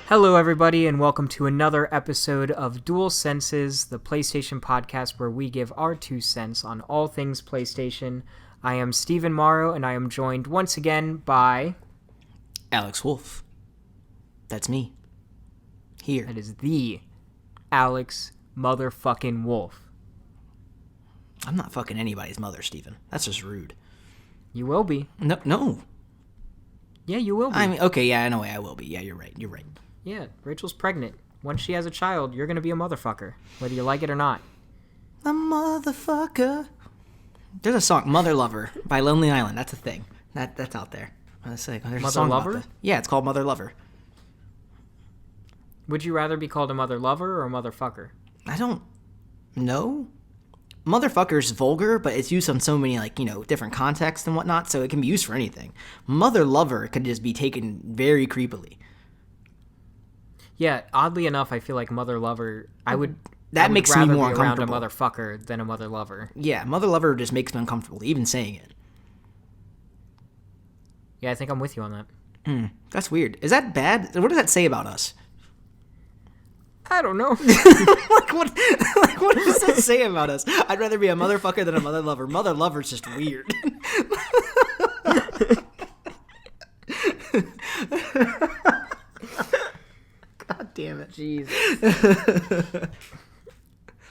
Hello, everybody, and welcome to another episode of Dual Senses, the PlayStation podcast where we give our 2 cents on all things PlayStation. I am Stephen Morrow, and I am joined once again by... Alex Wolf. That's me. Here. That is the Alex motherfucking Wolf. I'm not fucking anybody's mother, Stephen. That's just rude. You will be. No. Yeah, you will be. I mean, okay, yeah, in a way I will be. Yeah, you're right. Yeah, Rachel's pregnant. Once she has a child, you're going to be a motherfucker, whether you like it or not. The motherfucker. There's a song, Mother Lover, by Lonely Island. That's a thing. That's out there. There's Mother a song Lover? about that. Yeah, it's called Mother Lover. Would you rather be called a mother lover or a motherfucker? I don't know. Motherfucker's vulgar, but it's used on so many, different contexts and whatnot, so it can be used for anything. Mother Lover could just be taken very creepily. Yeah, oddly enough, I feel like mother lover. That makes me more rather be around a uncomfortable. motherfucker than a mother lover. Yeah, Mother Lover just makes me uncomfortable, even saying it. Yeah, I think I'm with you on that. That's weird. Is that bad? What does that say about us? I don't know. What does that say about us? I'd rather be a motherfucker than a mother lover. Mother lover's just weird. God damn it. Jeez.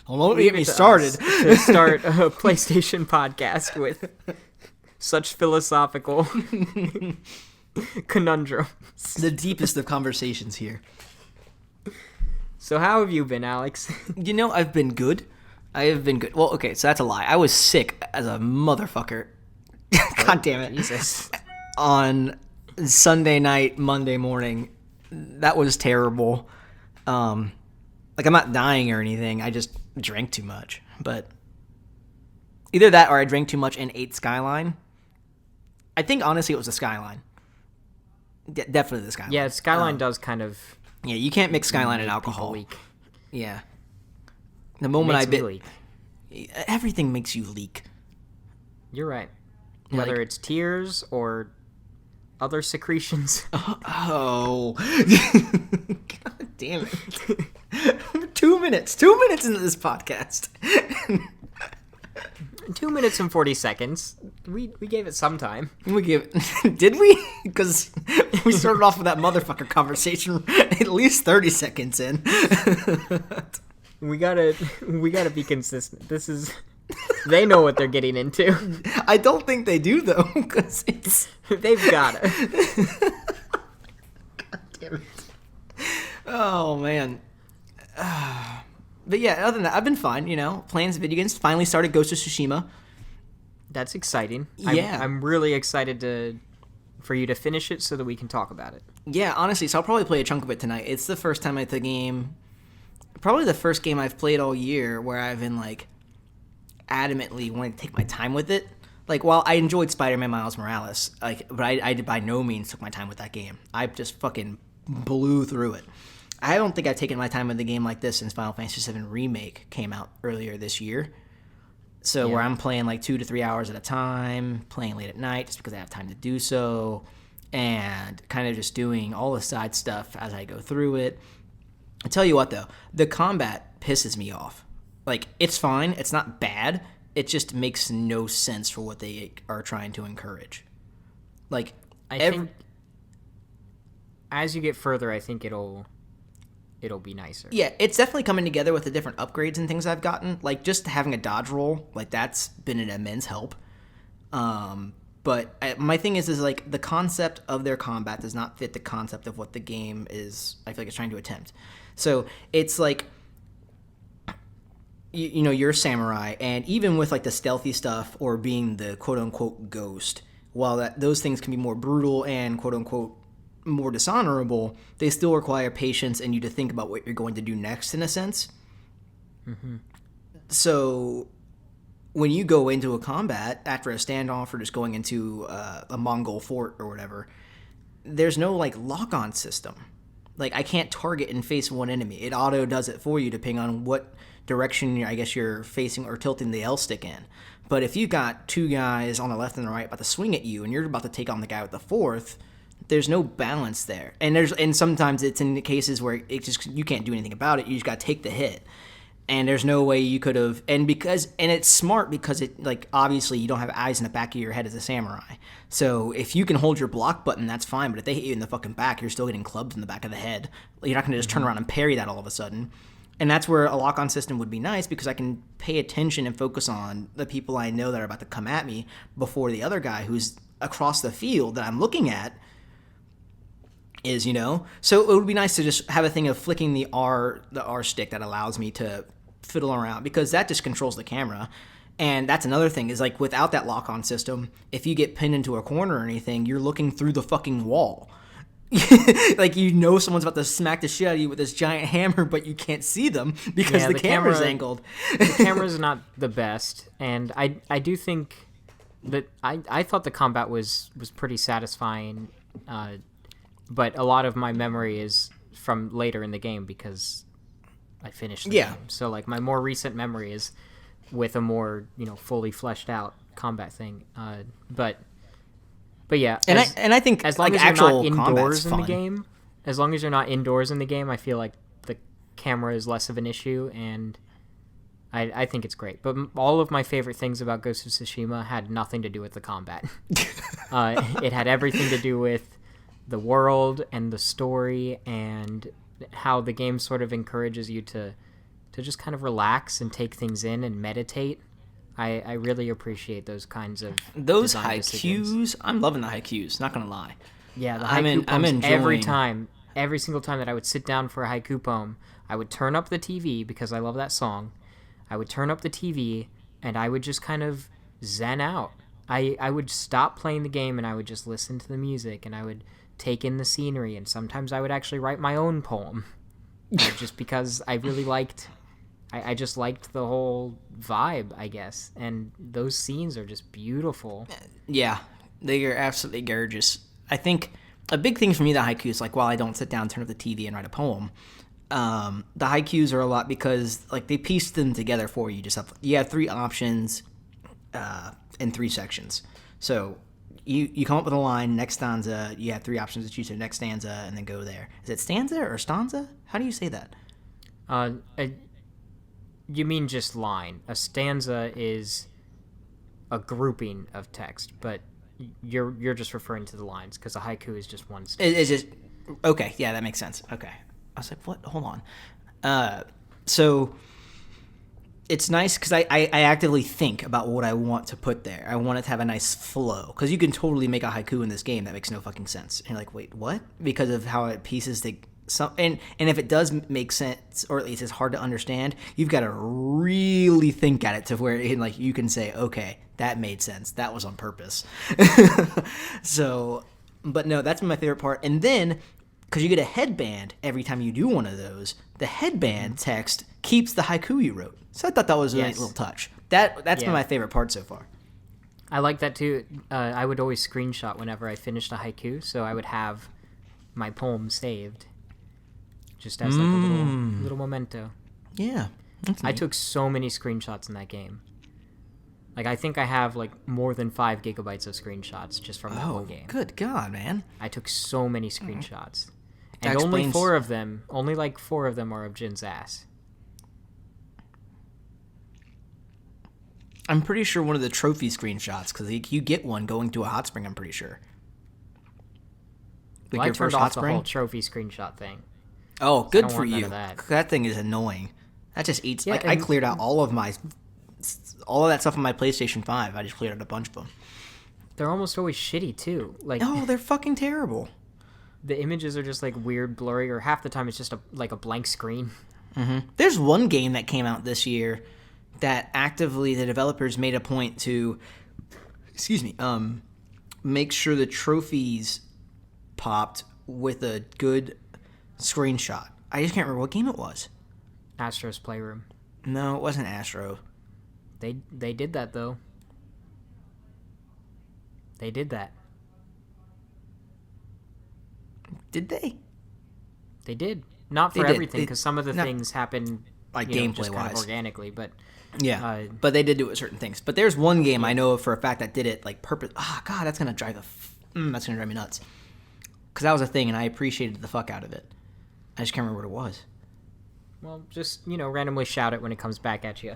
Hold on, get me started. To start a PlayStation podcast with such philosophical conundrums. The deepest of conversations here. So how have you been, Alex? You know, I've been good. I have been good. Well, okay, so that's a lie. I was sick as a motherfucker. God damn it. Jesus. On Sunday night, Monday morning. That was terrible. I'm not dying or anything. I just drank too much. But either that or I drank too much and ate Skyline. I think, honestly, it was the Skyline. Definitely the Skyline. Yeah, Skyline does kind of... Yeah, you can't mix Skyline and make alcohol. people leak. Yeah. The moment Makes I me bit... leak. Everything makes you leak. You're right. Whether it's tears or other secretions. Oh. God damn it. 2 minutes. 2 minutes into this podcast. 2 minutes and 40 seconds. We gave it some time. Did we? Because we started off with that motherfucker conversation at least 30 seconds in. We gotta be consistent. This is... They know what they're getting into. I don't think they do, though, because it's... They've gotta. God damn it. Oh, man. But yeah, other than that, I've been fine, playing some video games. Finally started Ghost of Tsushima. That's exciting. Yeah. I'm really excited for you to finish it so that we can talk about it. Yeah, honestly, so I'll probably play a chunk of it tonight. It's the first time I played the game. Probably the first game I've played all year where I've been, adamantly wanting to take my time with it. While I enjoyed Spider-Man Miles Morales, but I by no means took my time with that game. I just fucking blew through it. I don't think I've taken my time with the game like this since Final Fantasy VII Remake came out earlier this year. So where I'm playing 2 to 3 hours at a time, playing late at night just because I have time to do so, and kind of just doing all the side stuff as I go through it. I tell you what, though, the combat pisses me off. It's fine. It's not bad. It just makes no sense for what they are trying to encourage. I think as you get further, I think it'll be nicer. Yeah, it's definitely coming together with the different upgrades and things I've gotten. Just having a dodge roll, that's been an immense help. But my thing is the concept of their combat does not fit the concept of what the game is, I feel like it's trying to attempt. So it's you're a samurai, and even with the stealthy stuff or being the quote-unquote ghost, while those things can be more brutal and quote-unquote more dishonorable, they still require patience and you to think about what you're going to do next, in a sense. Mm-hmm. So when you go into a combat after a standoff or just going into a Mongol fort or whatever, there's no lock-on system. I can't target and face one enemy. It auto does it for you depending on what direction you're facing or tilting the L stick in. But if you got two guys on the left and the right about to swing at you and you're about to take on the guy with the fourth, there's no balance there. And sometimes it's in the cases where you can't do anything about it. You just got to take the hit. And there's no way you could have, and it's smart because it, like, obviously you don't have eyes in the back of your head as a samurai. So if you can hold your block button, that's fine. But if they hit you in the fucking back, you're still getting clubbed in the back of the head. You're not going to just turn around and parry that all of a sudden. And that's where a lock-on system would be nice, because I can pay attention and focus on the people I know that are about to come at me before the other guy who's across the field that I'm looking at is, So it would be nice to just have a thing of flicking the R stick that allows me to fiddle around, because that just controls the camera. And that's another thing, is like, without that lock-on system, if you get pinned into a corner or anything, you're looking through the fucking wall. Like, someone's about to smack the shit out of you with this giant hammer, but you can't see them because the camera's angled. The camera's not the best, and I do think that I thought the combat was pretty satisfying, but a lot of my memory is from later in the game because I finished the game. So, like, my more recent memory is with a more, fully fleshed out combat thing. But yeah, I think, as long like, as you're actual not indoors in fun. the game, as long as you're not indoors in the game, I feel like the camera is less of an issue, and I think it's great. But all of my favorite things about Ghost of Tsushima had nothing to do with the combat. It had everything to do with the world and the story, and how the game sort of encourages you to just kind of relax and take things in and meditate. I really appreciate those kinds of those design haikus. decisions. I'm loving the haikus, not gonna lie. Yeah, the haiku I'm poems, enjoying every single time that I would sit down for a haiku poem, I would turn up the TV because I love that song. I would turn up the TV and I would just kind of zen out. I would stop playing the game and I would just listen to the music, and I would take in the scenery, and sometimes I would actually write my own poem just because I really liked I just liked the whole vibe, I guess, and those scenes are just beautiful. Yeah, they are absolutely gorgeous. I think a big thing for me, the haikus, like, while I don't sit down, turn up the TV, and write a poem, the haikus are a lot because, like, they piece them together for you. You have 3 options in 3 sections. So you come up with a line, next stanza, you have 3 options to choose from, next stanza, and then go there. Is it stanza or stanza? How do you say that? You mean just line. A stanza is a grouping of text, but you're just referring to the lines, because a haiku is just one stanza. It's just, okay, yeah, that makes sense. Okay. I was like, what? Hold on. So it's nice because I actively think about what I want to put there. I want it to have a nice flow, because you can totally make a haiku in this game that makes no fucking sense. And you're like, wait, what? Because of how it pieces the... and if it does make sense, or at least it's hard to understand, you've got to really think at it to where you can say, okay, that made sense. That was on purpose. So, but no, that's my favorite part. And then, because you get a headband every time you do one of those, the headband text keeps the haiku you wrote. So I thought that was a nice little touch. That's been my favorite part so far. I like that too. I would always screenshot whenever I finished a haiku, so I would have my poem saved, just as like a little memento. Yeah, I took so many screenshots in that game. Like, I think I have like more than 5 gigabytes of screenshots just from that one game. Good God, man! I took so many screenshots, and That only explains- 4 of them, are of Jin's ass. I'm pretty sure one of the trophy screenshots, because you get one going to a hot spring. I'm pretty sure. Like Well, I your turned first off hot the spring. whole trophy screenshot thing. Oh, good don't for want none you. of that. That thing is annoying. That just eats. Yeah, like, I and- cleared out all of that stuff on my PlayStation 5. I just cleared out a bunch of them. They're almost always shitty too. Like, Oh, they're fucking terrible. the images are just like weird, blurry, or half the time it's just a blank screen. There's one game that came out this year that actively the developers made a point to, make sure the trophies popped with a good screenshot. I just can't remember what game it was. Astro's Playroom. No, it wasn't Astro. They did that though. They did that. Did they? They did. Not for They did. everything, because some of the things happen Like, just kind gameplay-wise. of organically. But Yeah, but they did do it with certain things. But there's one game I know for a fact that did it like purpose. Ah, God, that's gonna drive me nuts. Because that was a thing, and I appreciated the fuck out of it. I just can't remember what it was. Well, just, randomly shout it when it comes back at you.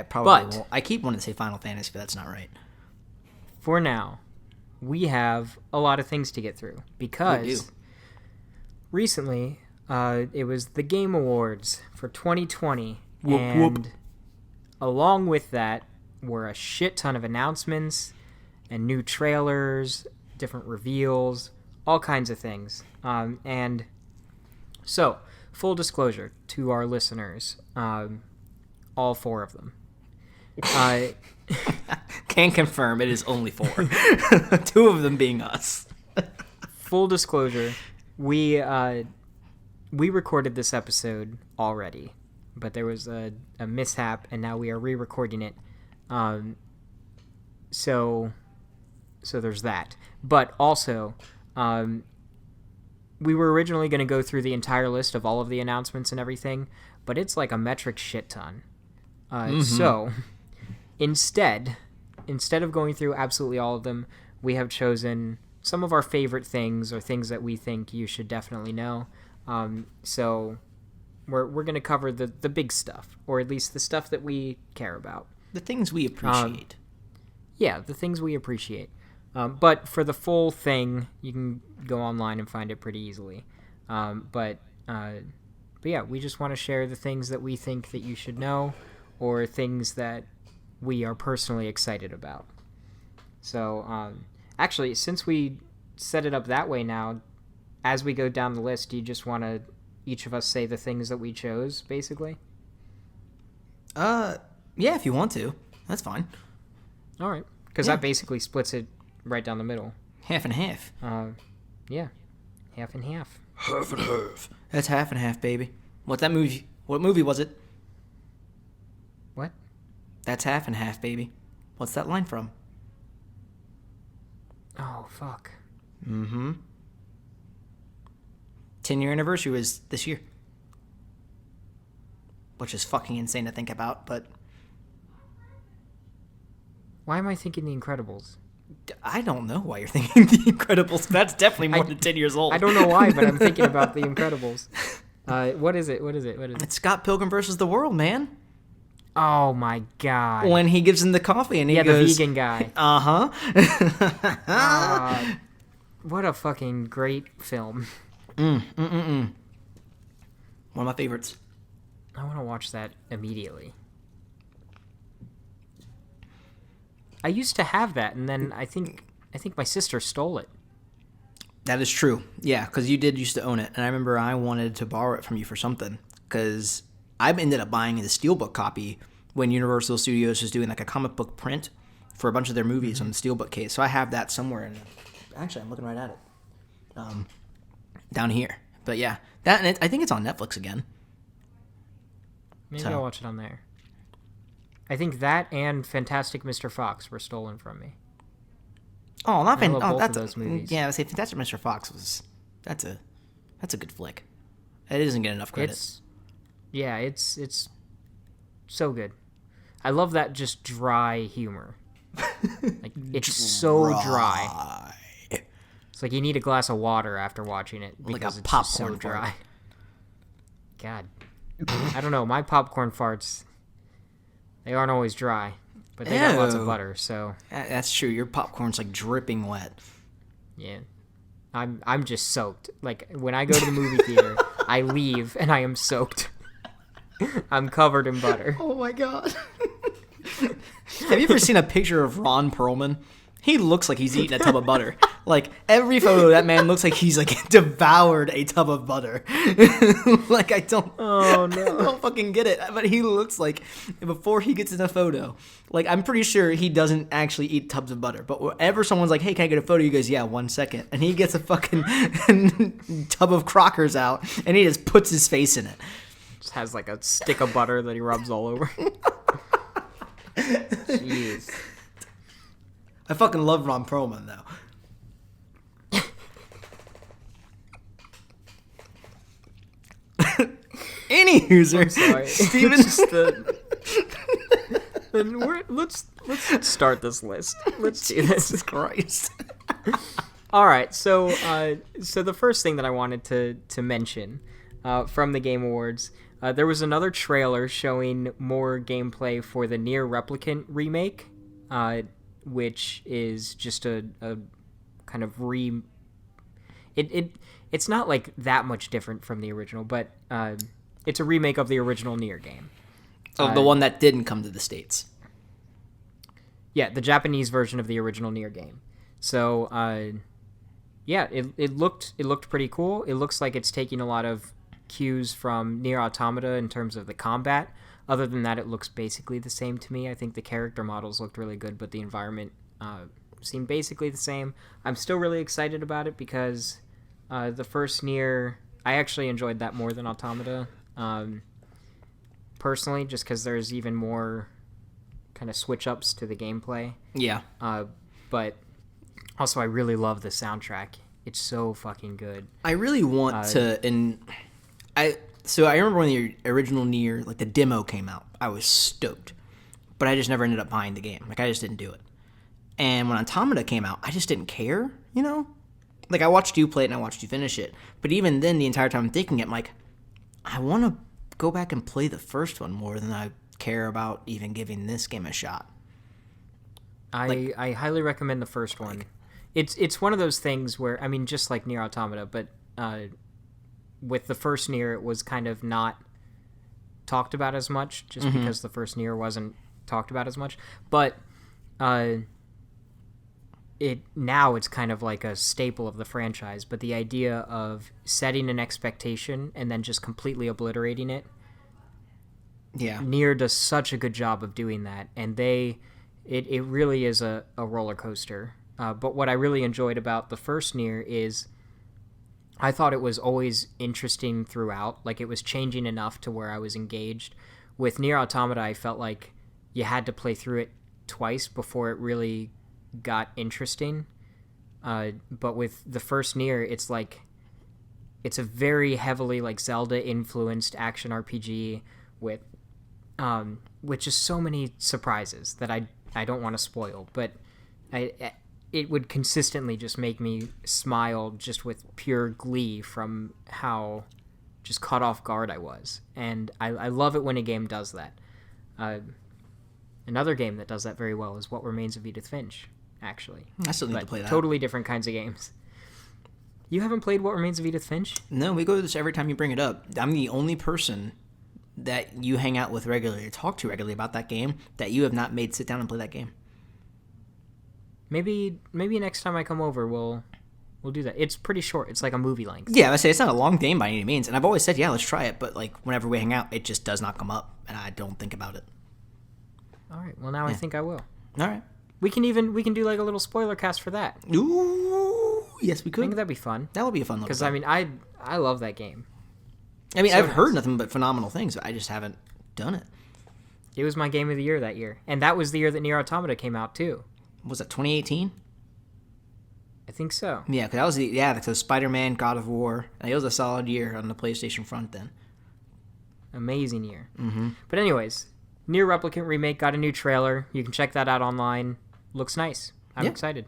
Probably won't. I keep wanting to say Final Fantasy, but that's not right. For now, we have a lot of things to get through because recently it was the Game Awards for 2020, and along with that were a shit ton of announcements and new trailers, different reveals, all kinds of things. And so, full disclosure to our listeners, all 4 of them. Can confirm it is only 4. 2 of them being us. Full disclosure, we recorded this episode already, but there was a mishap, and now we are re-recording it. So there's that. But also, we were originally going to go through the entire list of all of the announcements and everything, but it's like a metric shit ton. So instead of going through absolutely all of them, we have chosen some of our favorite things or things that we think you should definitely know. So we're going to cover the big stuff, or at least the stuff that we care about. The things we appreciate. Yeah, the things we appreciate. But for the full thing, you can go online and find it pretty easily. But yeah, we just want to share the things that we think that you should know, or things that we are personally excited about. So, actually, since we set it up that way now, as we go down the list, do you just want to each of us say the things that we chose, basically? Yeah, if you want to. That's fine. All right. Because that basically splits it right down the middle. Half and half. Yeah. Half and half. Half and half. That's half and half, baby. What's that movie? What movie was it? What? That's half and half, baby. What's that line from? Oh, fuck. 10-year anniversary was this year. Which is fucking insane to think about, but... Why am I thinking The Incredibles? I don't know why you're thinking The Incredibles. That's definitely more than 10 years old. I don't know why, but I'm thinking about The Incredibles. What is it? It's Scott Pilgrim versus the World, man. Oh, my God. When he gives him the coffee and he goes... the vegan guy. Uh-huh. What a fucking great film. One of my favorites. I want to watch that immediately. I used to have that, and then I think my sister stole it. That is true. Yeah, because you did used to own it. And I remember I wanted to borrow it from you for something. Because I ended up buying the Steelbook copy when Universal Studios was doing like a comic book print for a bunch of their movies on the Steelbook case. So I have that somewhere. Actually, I'm looking right at it. Down here. But yeah, that and I think it's on Netflix again. Maybe I'll watch it on there. I think that and Fantastic Mr. Fox were stolen from me. Oh, not both of those movies. Yeah, I would say Fantastic Mr. Fox was that's a good flick. It doesn't get enough credit. It's so good. I love that just dry humor. Like it's so dry. It's like you need a glass of water after watching it because like a it's just so popcorn dry. God, I don't know. My popcorn farts, they aren't always dry, but they got lots of butter. So that's true. Your popcorn's like dripping wet. Yeah, I'm just soaked. Like when I go to the movie theater, I leave and I am soaked. I'm covered in butter. Oh my god. Have you ever seen a picture of Ron Perlman? He looks like he's eating a tub of butter. Like, every photo, that man looks like he's, like, devoured a tub of butter. Like, I don't fucking get it. But he looks like, before he gets in a photo, like, I'm pretty sure he doesn't actually eat tubs of butter. But whenever someone's like, hey, can I get a photo? He goes, yeah, 1 second. And he gets a fucking tub of Crockers out, and he just puts his face in it. Just has, like, a stick of butter that he rubs all over. Jeez. I fucking love Ron Perlman, though. Any user, Steven. Let's start this list. Let's do this. Jesus Christ. All right, so the first thing that I wanted to mention from the Game Awards, there was another trailer showing more gameplay for the Nier Replicant remake, which is just a kind of it's not like that much different from the original, but it's a remake of the original Nier game. Oh, the one that didn't come to the States. Yeah, the Japanese version of the original Nier game. So, yeah, it looked pretty cool. It looks like it's taking a lot of cues from Nier Automata in terms of the combat. Other than that, it looks basically the same to me. I think the character models looked really good, but the environment seemed basically the same. I'm still really excited about it because the first Nier, I actually enjoyed that more than Automata, personally, just because there's even more kind of switch-ups to the gameplay. Yeah. But also, I really love the soundtrack. It's so fucking good. I really want to, and so I remember when the original Nier, like the demo came out, I was stoked, but I just never ended up buying the game. Like I just didn't do it. And when Automata came out, I just didn't care, you know? Like I watched you play it and I watched you finish it, but even then, the entire time I'm thinking it, I'm like, I want to go back and play the first one more than I care about even giving this game a shot. I highly recommend the first one. It's one of those things where, I mean, just like Nier Automata, but with the first Nier, it was kind of not talked about as much, just because the first Nier wasn't talked about as much. But it's kind of like a staple of the franchise. But the idea of setting an expectation and then just completely obliterating it, Yeah. Nier does such a good job of doing that, and it really is a roller coaster. But what I really enjoyed about the first Nier is I thought it was always interesting throughout. Like, it was changing enough to where I was engaged. With Nier Automata, I felt like you had to play through it twice before it really got interesting. But with the first Nier, it's like it's a very heavily like Zelda-influenced action RPG with just so many surprises that I don't want to spoil, but it would consistently just make me smile just with pure glee from how just caught off guard I was. And I love it when a game does that. Another game that does that very well is What Remains of Edith Finch, actually. I still need to play that. Totally different kinds of games. You haven't played What Remains of Edith Finch? No, we go to this every time you bring it up. I'm the only person that you hang out with regularly or talk to regularly about that game that you have not made sit down and play that game. Maybe next time I come over, we'll do that. It's pretty short. It's like a movie length. Yeah, I say it's not a long game by any means, and I've always said, yeah, let's try it. But like whenever we hang out, it just does not come up, and I don't think about it. All right. Well, now I think I will. All right. We can do like a little spoiler cast for that. Ooh, yes, we I could. think that'd be fun. That would be a fun little. Because I mean, I love that game. I mean, So I've heard nice. nothing but phenomenal things. But I just haven't done it. It was my game of the year that year, and that was the year that Nier Automata came out too. Was that 2018? I think so. Yeah, because that was because Spider-Man, God of War. It was a solid year on the PlayStation front then. Amazing year. Mm-hmm. But anyways, Nier Replicant Remake got a new trailer. You can check that out online. Looks nice. I'm excited.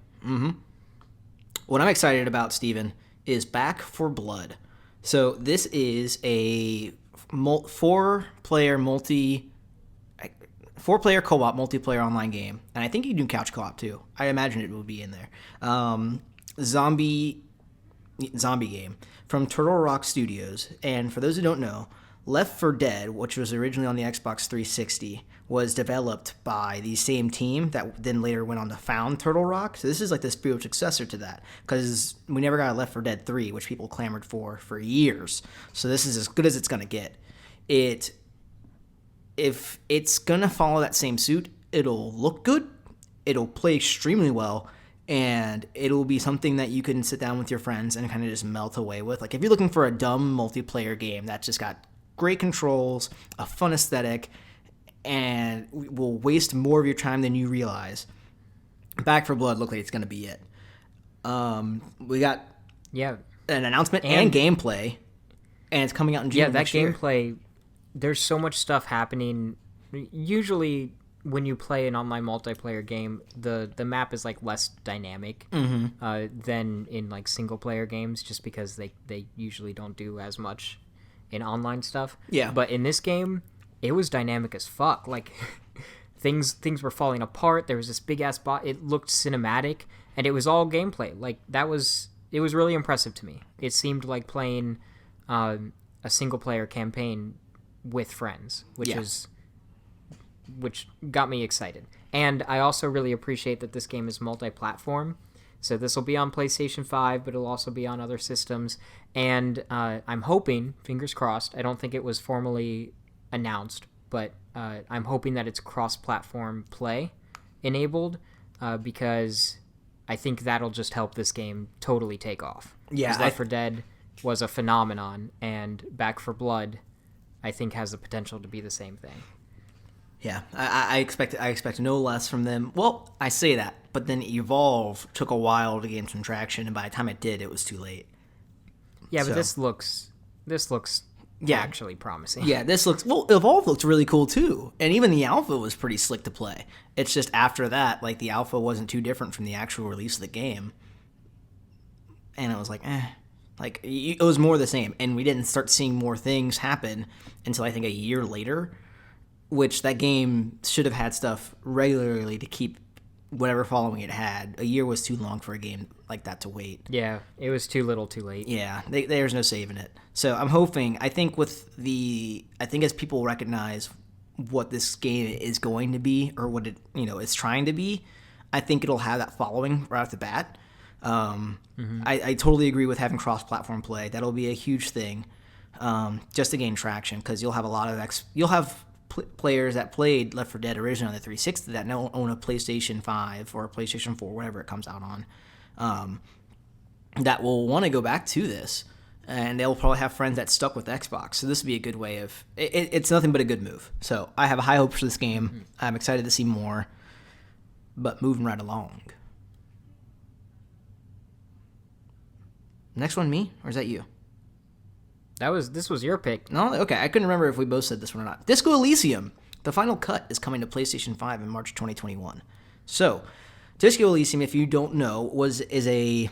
What I'm excited about, Steven, is Back 4 Blood. So this is a four-player co-op multiplayer online game, and I think you can do couch co-op too. I imagine it will be in there. Zombie game from Turtle Rock Studios, and for those who don't know, Left 4 Dead, which was originally on the Xbox 360, was developed by the same team that then later went on to found Turtle Rock. So this is like the spiritual successor to that, because we never got a Left 4 Dead 3, which people clamored for years. So this is as good as it's going to get. If it's going to follow that same suit, it'll look good, it'll play extremely well, and it'll be something that you can sit down with your friends and kind of just melt away with. Like if you're looking for a dumb multiplayer game that's just got great controls, a fun aesthetic, and will waste more of your time than you realize, Back 4 Blood looks like it's going to be it. We got an announcement and gameplay, and it's coming out in June. Yeah, that gameplay, there's so much stuff happening. Usually when you play an online multiplayer game, the map is like less dynamic than in like single player games, just because they usually don't do as much in online stuff. Yeah. But in this game, it was dynamic as fuck. Like things were falling apart. There was this big ass bot. It looked cinematic, and it was all gameplay. Like it was really impressive to me. It seemed like playing a single player campaign with friends, which got me excited. And I also really appreciate that this game is multi-platform. So this will be on PlayStation 5, but it'll also be on other systems. And I'm hoping, fingers crossed, I don't think it was formally announced, but I'm hoping that it's cross-platform play enabled, because I think that'll just help this game totally take off. Yeah, Left 4 Dead was a phenomenon, and Back 4 Blood, I think, has the potential to be the same thing. Yeah, I expect no less from them. Well, I say that, but then Evolve took a while to gain some traction, and by the time it did, it was too late. Yeah, but this looks actually promising. Yeah, Evolve looks really cool too, and even the alpha was pretty slick to play. It's just after that, like the alpha wasn't too different from the actual release of the game, and it was like, like it was more the same, and we didn't start seeing more things happen until I think a year later. Which that game should have had stuff regularly to keep whatever following it had. A year was too long for a game like that to wait. Yeah, it was too little too late. Yeah, there's no saving it. So I'm hoping, I think as people recognize what this game is going to be, or what it's trying to be, I think it'll have that following right off the bat. I totally agree with having cross-platform play. That'll be a huge thing, just to gain traction, because you'll have a lot of you'll have players that played Left 4 Dead originally on the 360 that now own a PlayStation 5 or a PlayStation 4, whatever it comes out on, that will want to go back to this, and they'll probably have friends that stuck with Xbox. So this would be a good way of it's nothing but a good move. So I have high hopes for this game. I'm excited to see more, but moving right along. Next one, me, or is that you? This was your pick. No? Okay, I couldn't remember if we both said this one or not. Disco Elysium, the final cut, is coming to PlayStation 5 in March 2021. So, Disco Elysium, if you don't know, is I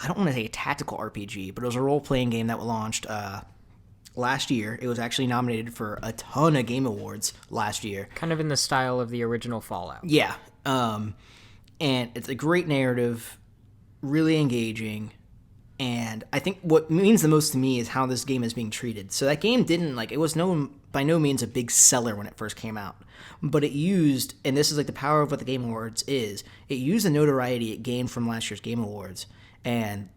don't want to say a tactical RPG, but it was a role-playing game that launched last year. It was actually nominated for a ton of Game Awards last year. Kind of in the style of the original Fallout. Yeah. And it's a great narrative, really engaging. And I think what means the most to me is how this game is being treated. So that game it was by no means a big seller when it first came out. But it used, and this is like the power of what the Game Awards is, it used the notoriety it gained from last year's Game Awards. And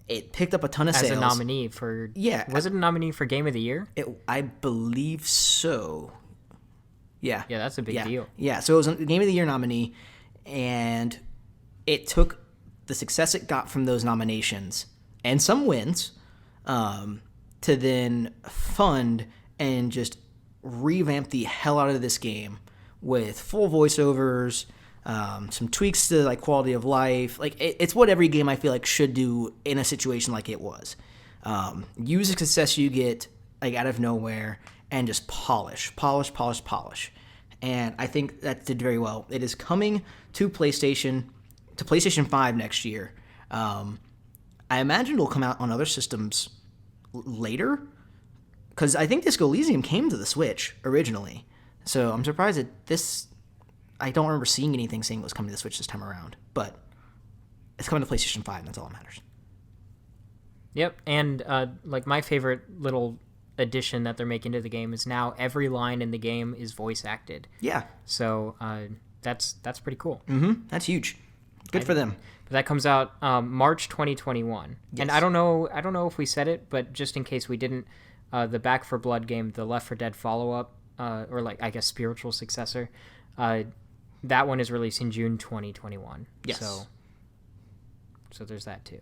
it picked up a ton of sales. As a nominee for... Yeah. Was it a nominee for Game of the Year? I believe so. Yeah. Yeah, that's a big deal. Yeah, so it was a Game of the Year nominee, and it took the success it got from those nominations and some wins, to then fund and just revamp the hell out of this game with full voiceovers, some tweaks to like quality of life. Like it's what every game I feel like should do in a situation like it was. Use the success you get like out of nowhere and just polish. And I think that did very well. It is coming to PlayStation 5 next year. I imagine it'll come out on other systems later, because I think Disco Elysium came to the Switch originally. So I'm surprised that I don't remember seeing anything saying it was coming to the Switch this time around. But it's coming to PlayStation 5, and that's all that matters. Yep, and like my favorite little addition that they're making to the game is now every line in the game is voice acted. Yeah. So that's pretty cool. Mm-hmm. That's huge. Good for them. But that comes out March 2021. Yes. And I don't know if we said it, but just in case we didn't, the Back 4 Blood game, the Left 4 Dead follow-up, or like I guess spiritual successor, that one is releasing June 2021. Yes. So there's that too.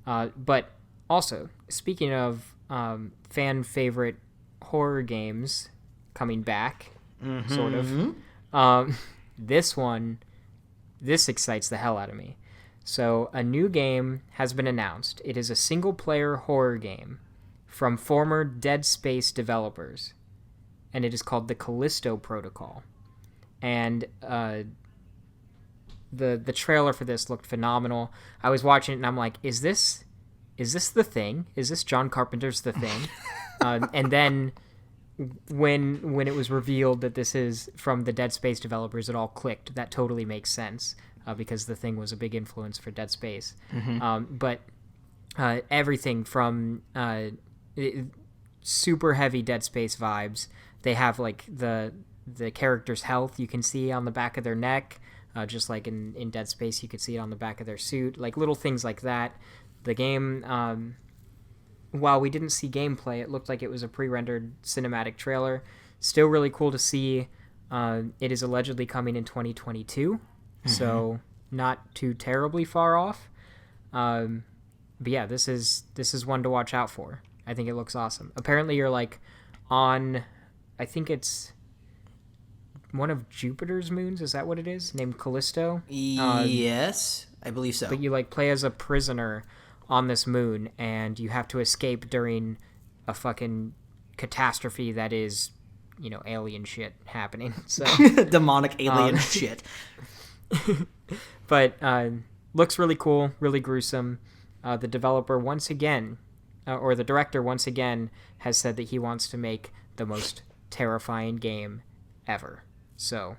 But also, speaking of fan favorite horror games coming back, sort of, this excites the hell out of me. So a new game has been announced. It is a single-player horror game from former Dead Space developers, and it is called the Callisto Protocol. and the trailer for this looked phenomenal. I was watching it and I'm like, is this The Thing? Is this John Carpenter's The Thing? And then when it was revealed that this is from the Dead Space developers, it all clicked. That totally makes sense because The Thing was a big influence for Dead Space. But everything from super heavy Dead Space vibes. They have like the character's health you can see on the back of their neck, just like in Dead Space you could see it on the back of their suit, like little things like that. The game, while we didn't see gameplay, it looked like it was a pre-rendered cinematic trailer. Still really cool to see. It is allegedly coming in 2022, so not too terribly far off. But yeah, this is one to watch out for. I think it looks awesome. Apparently you're like on, I think it's one of Jupiter's moons. Is that what it is? Named Callisto? Yes, I believe so. But you like play as a prisoner on this moon, and you have to escape during a fucking catastrophe that is, alien shit happening. So demonic alien shit. But looks really cool, really gruesome. The developer once again, or the director once again, has said that he wants to make the most terrifying game ever. So,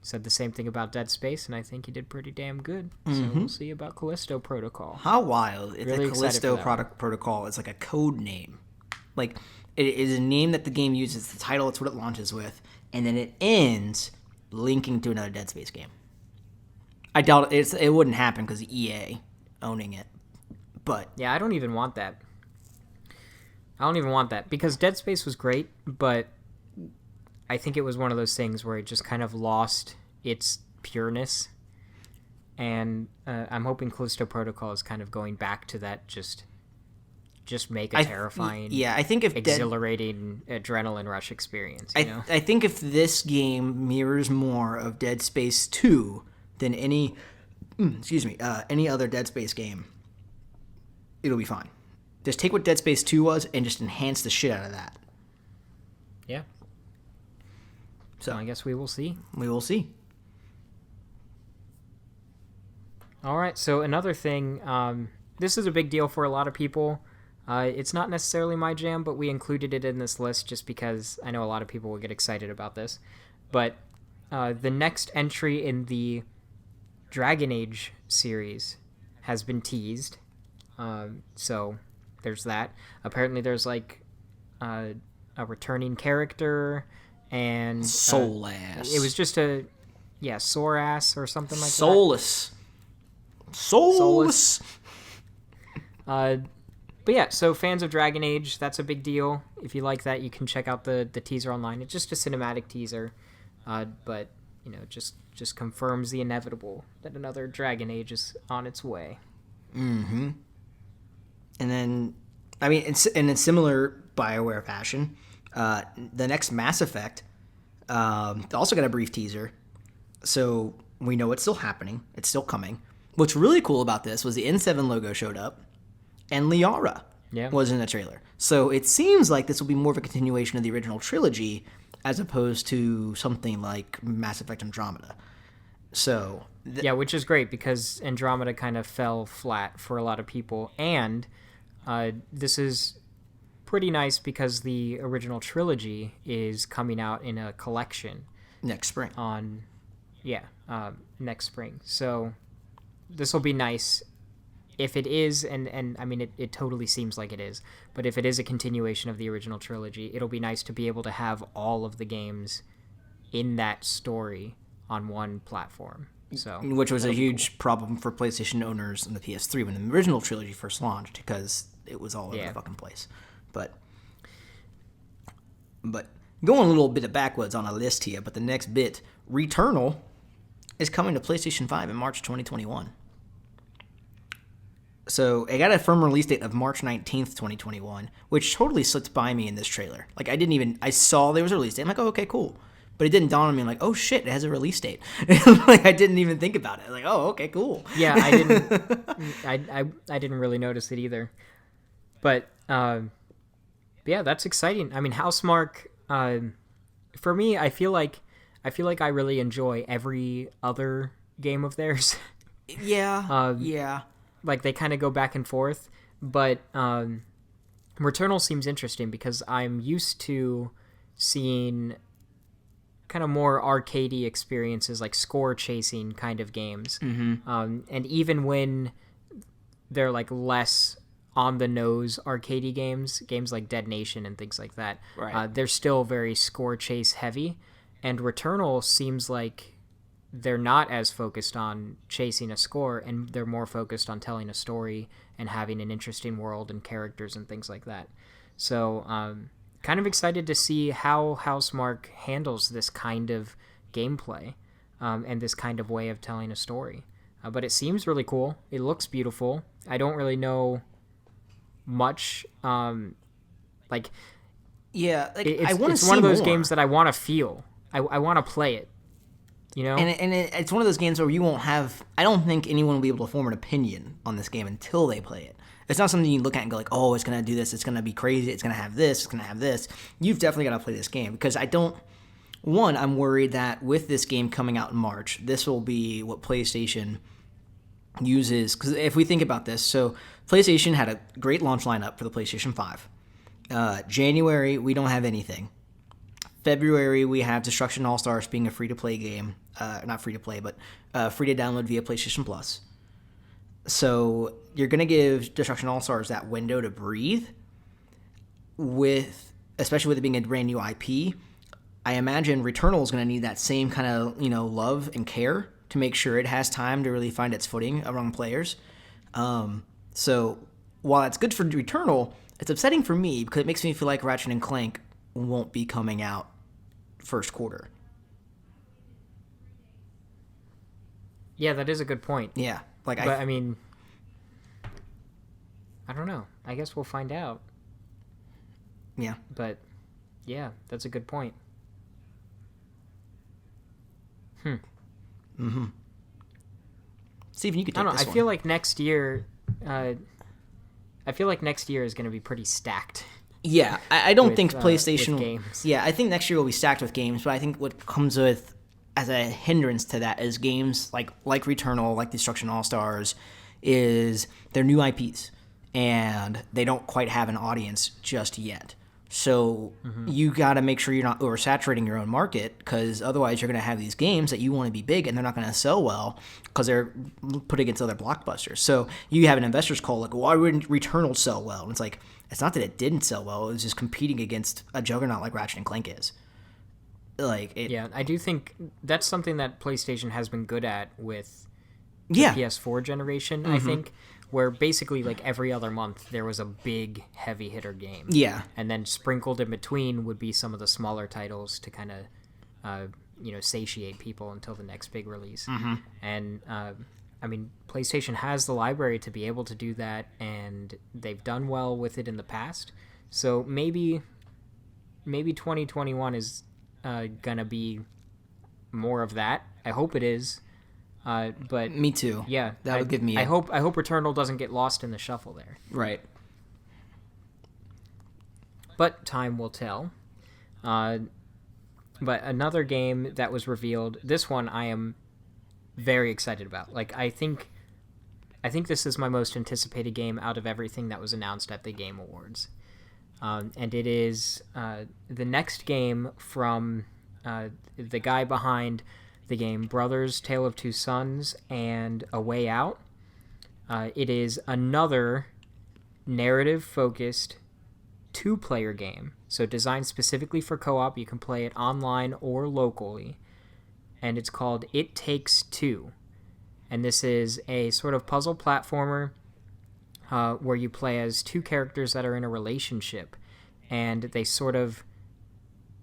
said the same thing about Dead Space, and I think he did pretty damn good. So we'll see about Callisto Protocol. How wild if Really the Callisto excited for Protocol is like a code name. Like, it is a name that the game uses, the title, it's what it launches with, and then it ends linking to another Dead Space game. I doubt it wouldn't happen because EA owning it. But Yeah, I don't even want that. Because Dead Space was great, but I think it was one of those things where it just kind of lost its pureness. And I'm hoping Callisto Protocol is kind of going back to that, just make a terrifying, I think if exhilarating adrenaline rush experience. I think if this game mirrors more of Dead Space 2 than any other Dead Space game, it'll be fine. Just take what Dead Space 2 was and just enhance the shit out of that. Yeah. So I guess we will see. We will see. All right, so another thing, this is a big deal for a lot of people. It's not necessarily my jam, but we included it in this list just because I know a lot of people will get excited about this. But the next entry in the Dragon Age series has been teased. So there's that. Apparently there's like a returning character and Soul-ass. It was just Sorass or something like Soulless. But yeah, so fans of Dragon Age, that's a big deal. If you like that, you can check out the teaser online. It's just a cinematic teaser, but just confirms the inevitable that another Dragon Age is on its way. Mm-hmm. And then, in similar BioWare fashion, the next Mass Effect also got a brief teaser, so we know it's still happening. It's still coming. What's really cool about this was the N7 logo showed up, and Liara was in the trailer. So it seems like this will be more of a continuation of the original trilogy as opposed to something like Mass Effect Andromeda. So which is great because Andromeda kind of fell flat for a lot of people, and this is pretty nice because the original trilogy is coming out in a collection next spring. Next spring. So this will be nice if it is, and I mean it totally seems like it is, but if it is a continuation of the original trilogy, it'll be nice to be able to have all of the games in that story on one platform. So which was a huge problem for PlayStation owners in the PS3 when the original trilogy first launched, because it was all over the fucking place. But going a little bit backwards on a list here, but the next bit, Returnal is coming to PlayStation 5 in March 2021. So it got a firm release date of March 19th, 2021, which totally slipped by me in this trailer. Like, I saw there was a release date. I'm like, oh, okay, cool. But it didn't dawn on me, like, oh shit, it has a release date. Like, I didn't even think about it. Like, oh, okay, cool. Yeah, I didn't. I didn't really notice it either. But yeah, that's exciting. I mean, Housemarque for me, I really enjoy every other game of theirs. Yeah, yeah. Like they kind of go back and forth, but Returnal seems interesting because I'm used to seeing kind of more arcadey experiences, like score chasing kind of games. And even when they're like less on the nose arcadey games like Dead Nation and things like that, Right. they're still very score chase heavy. And Returnal seems like they're not as focused on chasing a score, and they're more focused on telling a story and having an interesting world and characters and things like that. So kind of excited to see how Housemarque handles this kind of gameplay and this kind of way of telling a story. But it seems really cool. It looks beautiful. I don't really know much. Like Yeah, like it's, I want to it's see one of those more. games that I want to feel. I want to play it. You know? It's one of those games where you won't have. I don't think anyone will be able to form an opinion on this game until they play it. It's not something you look at and go like, "Oh, it's gonna do this. It's gonna be crazy. It's gonna have this. It's gonna have this." You've definitely got to play this game because I don't. One, I'm worried that with this game coming out in March, this will be what PlayStation uses. Because if we think about this, so PlayStation had a great launch lineup for the PlayStation 5. January, we don't have anything. February, we have Destruction All Stars being a free-to-play game. Not free-to-play, but free to download via PlayStation Plus. So you're going to give Destruction All Stars that window to breathe, especially with it being a brand new IP. I imagine Returnal is going to need that same kind of love and care to make sure it has time to really find its footing among players. So while that's good for Returnal, it's upsetting for me because it makes me feel like Ratchet and Clank won't be coming out first quarter. Yeah, that is a good point. Yeah, like But I mean, I don't know. I guess we'll find out. yeah. But yeah, that's a good point. Steven, you could I take don't know. this I one. feel like next year, is going to be pretty stacked. Yeah, I don't with, think with PlayStation. games. Yeah, I think next year will be stacked with games, but I think what comes with as a hindrance to that is games like Returnal, like Destruction All Stars, is they're new IPs and they don't quite have an audience just yet. So you got to make sure you're not oversaturating your own market because otherwise you're going to have these games that you want to be big and they're not going to sell well because they're put against other blockbusters. So you have an investor's call like, why wouldn't Returnal sell well? And it's like, it's not that it didn't sell well. It was just competing against a juggernaut like Ratchet and Clank is. Yeah, I do think that's something that PlayStation has been good at with Yeah. PS4 generation, I think, where basically like every other month there was a big heavy hitter game. Yeah. And then sprinkled in between would be some of the smaller titles to kind of, satiate people until the next big release. And, I mean, PlayStation has the library to be able to do that, and they've done well with it in the past. So maybe 2021 is gonna be more of that. I hope it is. But Me too. yeah, That would give me I hope Returnal doesn't get lost in the shuffle there. Right. But time will tell. But another game that was revealed, this one I am very excited about. Like I think this is my most anticipated game out of everything that was announced at the Game Awards. And it is the next game from the guy behind the game Brothers, Tale of Two Sons, and A Way Out. It is another narrative-focused two-player game. So designed specifically for co-op. You can play it online or locally. And it's called It Takes Two. And this is a sort of puzzle platformer where you play as two characters that are in a relationship. And they sort of...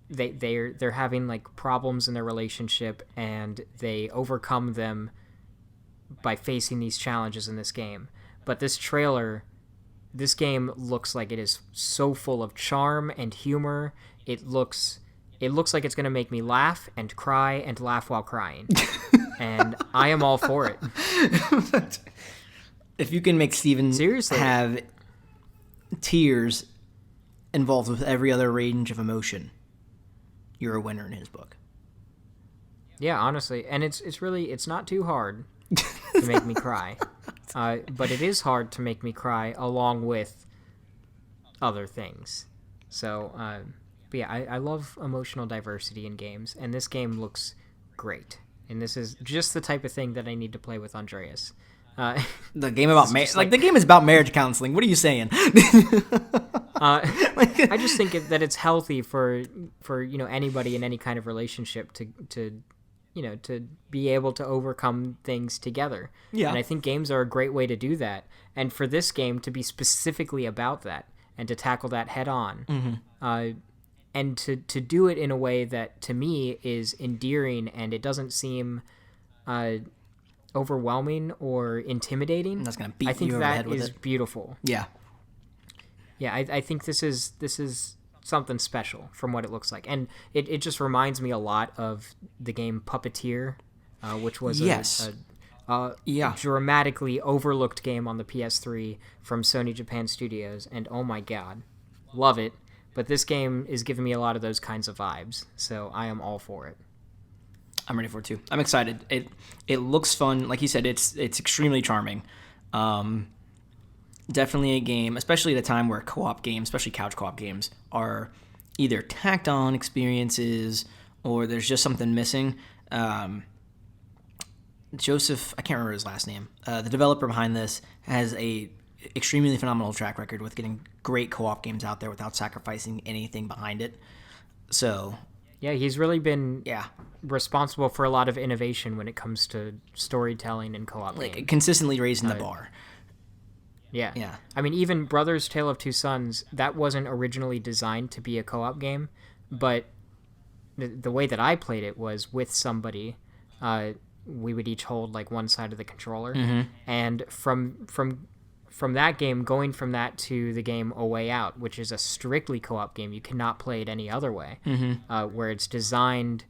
They're having like problems in their relationship, and they overcome them by facing these challenges in this game. But this game looks like it is so full of charm and humor. It looks like it's gonna make me laugh and cry and laugh while crying, and I am all for it. If you can make Steven Seriously. have tears involved with every other range of emotion, you're a winner in his book. Yeah, honestly, and it's not too hard to make me cry, but it is hard to make me cry along with other things. So, but yeah, I love emotional diversity in games, and this game looks great. And this is just the type of thing that I need to play with Andreas. The game about the game is about marriage counseling. What are you saying? I just think that it's healthy for anybody in any kind of relationship to be able to overcome things together. Yeah. And I think games are a great way to do that. And for this game to be specifically about that and to tackle that head on, and to do it in a way that to me is endearing and it doesn't seem overwhelming or intimidating. That's gonna beat I think you over the head that with is it. beautiful. Yeah. Yeah, I think this is something special from what it looks like, and it just reminds me a lot of the game Puppeteer, which was a dramatically overlooked game on the PS3 from Sony Japan Studios, and oh my god, love it. But this game is giving me a lot of those kinds of vibes, so I am all for it. I'm ready for it too. I'm excited. It looks fun. Like you said, it's extremely charming. Definitely a game, especially at a time where co-op games, especially couch co-op games, are either tacked on experiences or there's just something missing. Joseph, I can't remember his last name. The developer behind this has a extremely phenomenal track record with getting great co-op games out there without sacrificing anything behind it. So yeah, he's really been yeah responsible for a lot of innovation when it comes to storytelling and co-op games. Consistently raising the bar. Yeah. Yeah. I mean, even Brothers Tale of Two Sons, that wasn't originally designed to be a co-op game, but the way that I played it was with somebody. We would each hold like one side of the controller, and from that game, going from that to the game A Way Out, which is a strictly co-op game, you cannot play it any other way, where it's designed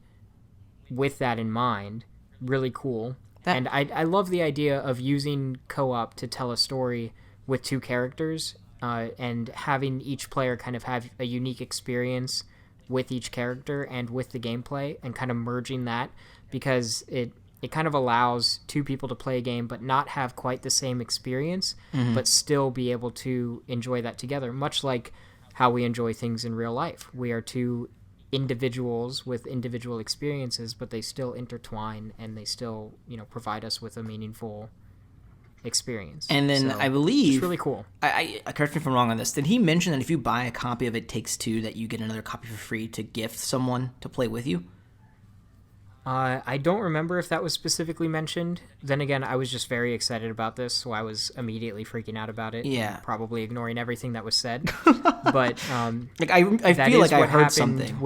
with that in mind. Really cool. And I love the idea of using co-op to tell a story with two characters, and having each player kind of have a unique experience with each character and with the gameplay, and kind of merging that, because it kind of allows two people to play a game but not have quite the same experience, but still be able to enjoy that together, much like how we enjoy things in real life. We are two individuals with individual experiences, but they still intertwine and they still, provide us with a meaningful experience. And then so, I believe it's really cool. I correct me if I'm wrong on this. Did he mention that if you buy a copy of It Takes Two, that you get another copy for free to gift someone to play with you? I don't remember if that was specifically mentioned. Then again, I was just very excited about this, so I was immediately freaking out about it. Yeah. Probably ignoring everything that was said. But I feel like I heard something.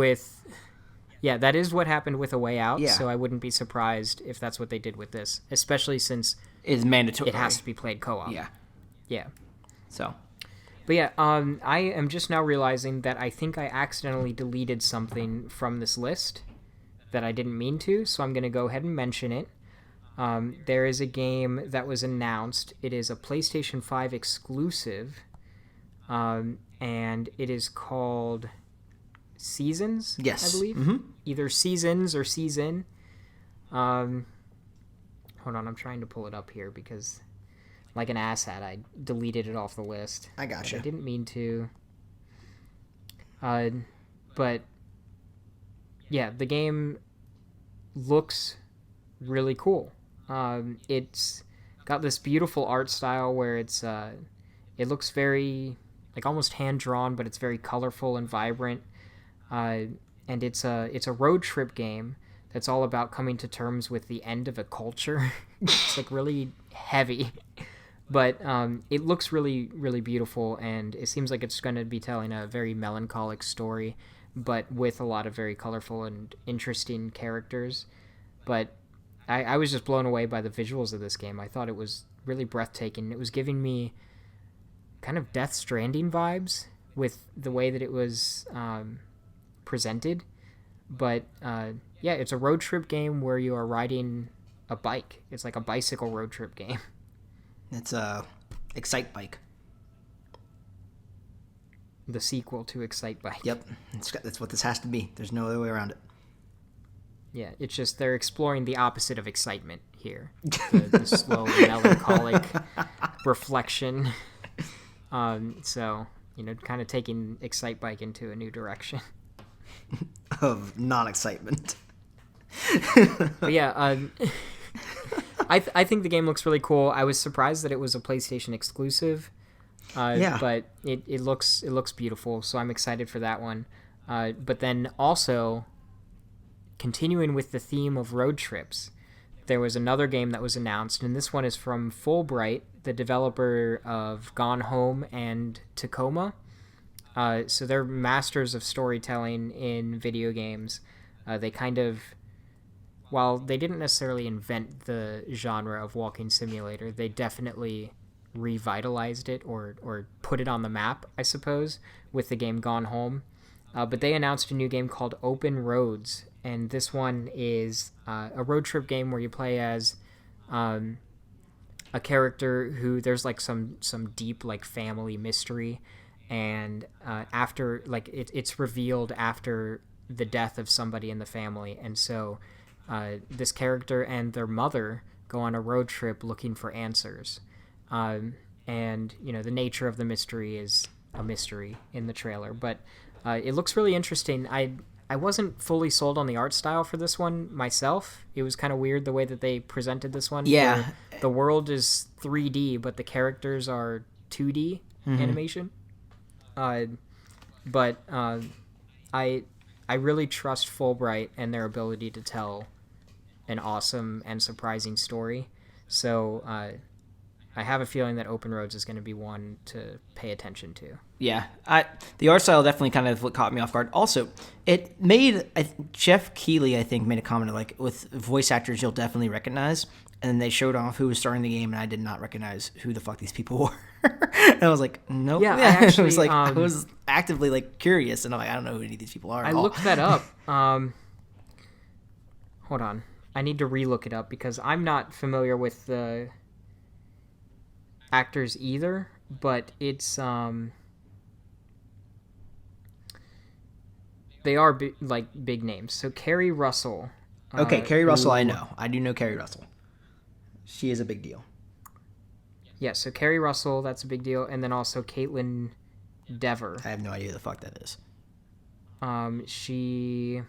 Yeah, that is what happened with A Way Out, Yeah. so I wouldn't be surprised if that's what they did with this, especially since It's mandatory. it has to be played co-op. Yeah. Yeah. So. But yeah, I am just now realizing that I think I accidentally deleted something from this list that I didn't mean to, so I'm going to go ahead and mention it. There is a game that was announced. It is a PlayStation 5 exclusive, and it is called Seasons, Yes. I believe. Either Seasons or Season. Hold on, I'm trying to pull it up here because, like an asshat, I deleted it off the list. I gotcha. I didn't mean to. But yeah, the game looks really cool. It's got this beautiful art style where it looks very like almost hand drawn, but it's very colorful and vibrant. And it's a road trip game that's all about coming to terms with the end of a culture. It's like really heavy, but it looks really, really beautiful, and it seems like it's going to be telling a very melancholic story, but with a lot of very colorful and interesting characters. But I was just blown away by the visuals of this game. I thought it was really breathtaking. It was giving me kind of Death Stranding vibes with the way that it was presented. But yeah, it's a road trip game where you are riding a bike. It's like a bicycle road trip game. It's a Excite Bike. the sequel to Excitebike. Yep, that's what this has to be. There's no other way around it. Yeah, it's just they're exploring the opposite of excitement here. The slow, melancholic reflection. So, kind of taking Excitebike into a new direction. Of non-excitement. But yeah, I think the game looks really cool. I was surprised that it was a PlayStation exclusive. But it looks beautiful, so I'm excited for that one. But then also, continuing with the theme of road trips, there was another game that was announced, and this one is from Fulbright, the developer of Gone Home and Tacoma. So they're masters of storytelling in video games. They kind of, while they didn't necessarily invent the genre of walking simulator, they definitely revitalized it or put it on the map, I suppose, with the game Gone Home. But they announced a new game called Open Roads, and this one is a road trip game where you play as a character who there's like some deep like family mystery, and after like it's revealed after the death of somebody in the family, and so this character and their mother go on a road trip looking for answers. And the nature of the mystery is a mystery in the trailer, but it looks really interesting. I wasn't fully sold on the art style for this one myself. It was kind of weird the way that they presented this one. Yeah. The world is 3D, but the characters are 2D animation. But I really trust Fulbright and their ability to tell an awesome and surprising story. So I have a feeling that Open Roads is going to be one to pay attention to. Yeah, the art style definitely kind of what caught me off guard. Also, it made Jeff Keighley, I think, made a comment like, with voice actors you'll definitely recognize, and then they showed off who was starring the game, and I did not recognize who the fuck these people were. And I was like, nope. Yeah, I actually, was like, I was actively like curious, and I'm like, I don't know who any of these people are. I looked that up. Hold on, I need to relook it up because I'm not familiar with the actors either, but it's they are big names. So Kerry Russell. Okay, Kerry Russell, I know. I do know Kerry Russell. She is a big deal. Yeah, so Kerry Russell, that's a big deal, and then also Caitlin Dever. I have no idea who the fuck that is. She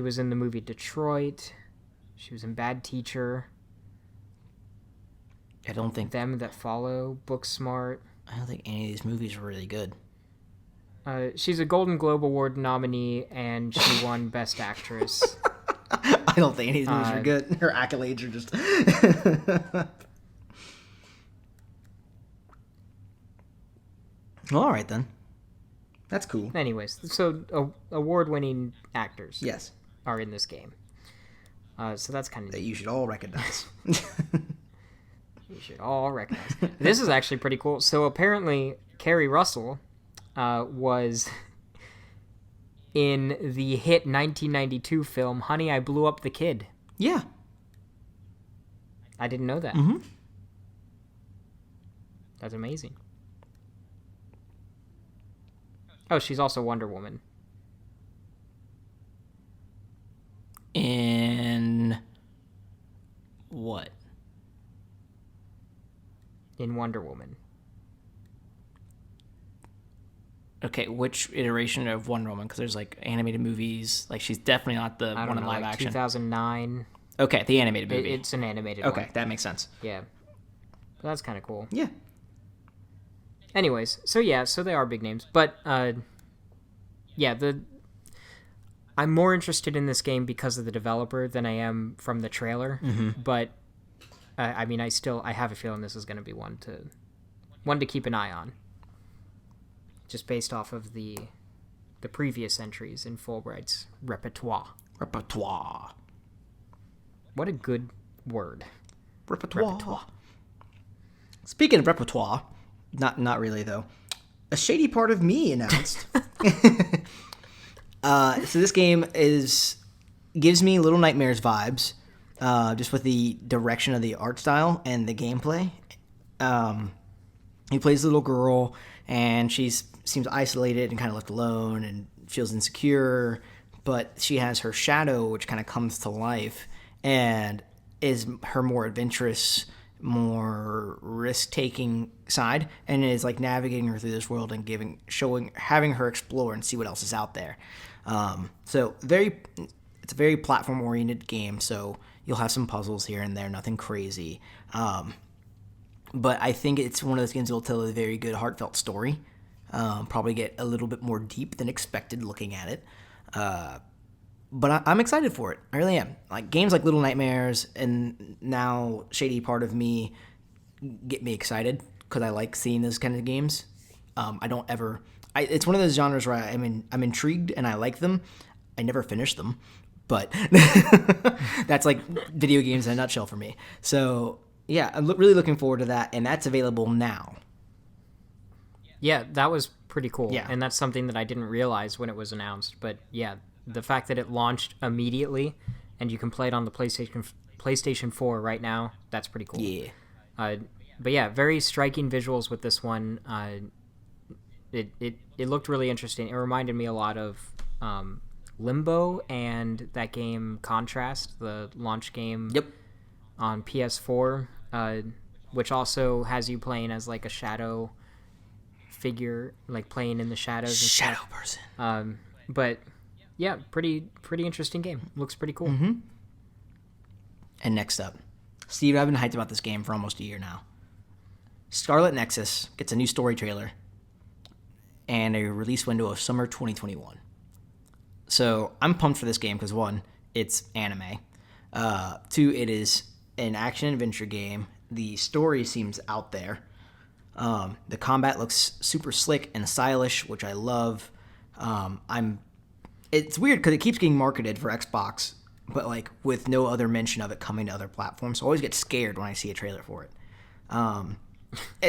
was in the movie Detroit. She was in Bad Teacher. I don't think Them That Follow, Booksmart. I don't think any of these movies were really good. She's a Golden Globe Award nominee, and she won Best Actress. I don't think any of these movies were good. Her accolades are just... Well, all right, then. That's cool. Anyways, so award-winning actors Yes. are in this game. So that's kind of That you should all recognize. You should all recognize. This is actually pretty cool. So apparently, Kerry Russell was in the hit 1992 film Honey, I Blew Up the Kid. Yeah. I didn't know that. Mm-hmm. That's amazing. Oh, she's also Wonder Woman. In what? In Wonder Woman. Okay, which iteration of Wonder Woman? Because there's like animated movies. Like she's definitely not the one in live action. 2009. Okay, the animated movie. It's an animated okay, one. that makes sense. Yeah. But that's kind of cool. Yeah. Anyways, so they are big names. But, I'm more interested in this game because of the developer than I am from the trailer. Mm-hmm. But, I have a feeling this is going to be one to keep an eye on. Just based off of the previous entries in Fulbright's repertoire. Repertoire. What a good word. Repertoire. Speaking of repertoire, not really though. A Shady Part of Me announced. So this game gives me Little Nightmares vibes, just with the direction of the art style and the gameplay. He plays the little girl, and she seems isolated and kind of left alone and feels insecure. But she has her shadow, which kind of comes to life and is her more adventurous, more risk-taking side, and is like navigating her through this world and having her explore and see what else is out there. So it's a very platform-oriented game. So you'll have some puzzles here and there, nothing crazy. But I think it's one of those games that will tell a very good, heartfelt story. Probably get a little bit more deep than expected looking at it. But I'm excited for it. I really am. Like games like Little Nightmares and now Shady Part of Me get me excited because I like seeing those kind of games. It's one of those genres where I'm intrigued and I like them. I never finish them, but that's like video games in a nutshell for me. So yeah, I'm really looking forward to that, and that's available now. Yeah, that was pretty cool. Yeah. And that's something that I didn't realize when it was announced. But yeah, the fact that it launched immediately and you can play it on the PlayStation 4 right now, that's pretty cool. Yeah. But yeah, very striking visuals with this one. It looked really interesting. It reminded me a lot of Limbo and that game Contrast, the launch game on PS4, which also has you playing as like a shadow figure, like playing in the shadows. And Shadow stuff. person. But yeah, pretty interesting game. Looks pretty cool. Mm-hmm. And next up, Steve, I've been hyped about this game for almost a year now. Scarlet Nexus gets a new story trailer and a release window of summer 2021. So I'm pumped for this game because, one, it's anime. Two, it is an action-adventure game. The story seems out there. The combat looks super slick and stylish, which I love. It's weird because it keeps getting marketed for Xbox, but like with no other mention of it coming to other platforms. So I always get scared when I see a trailer for it.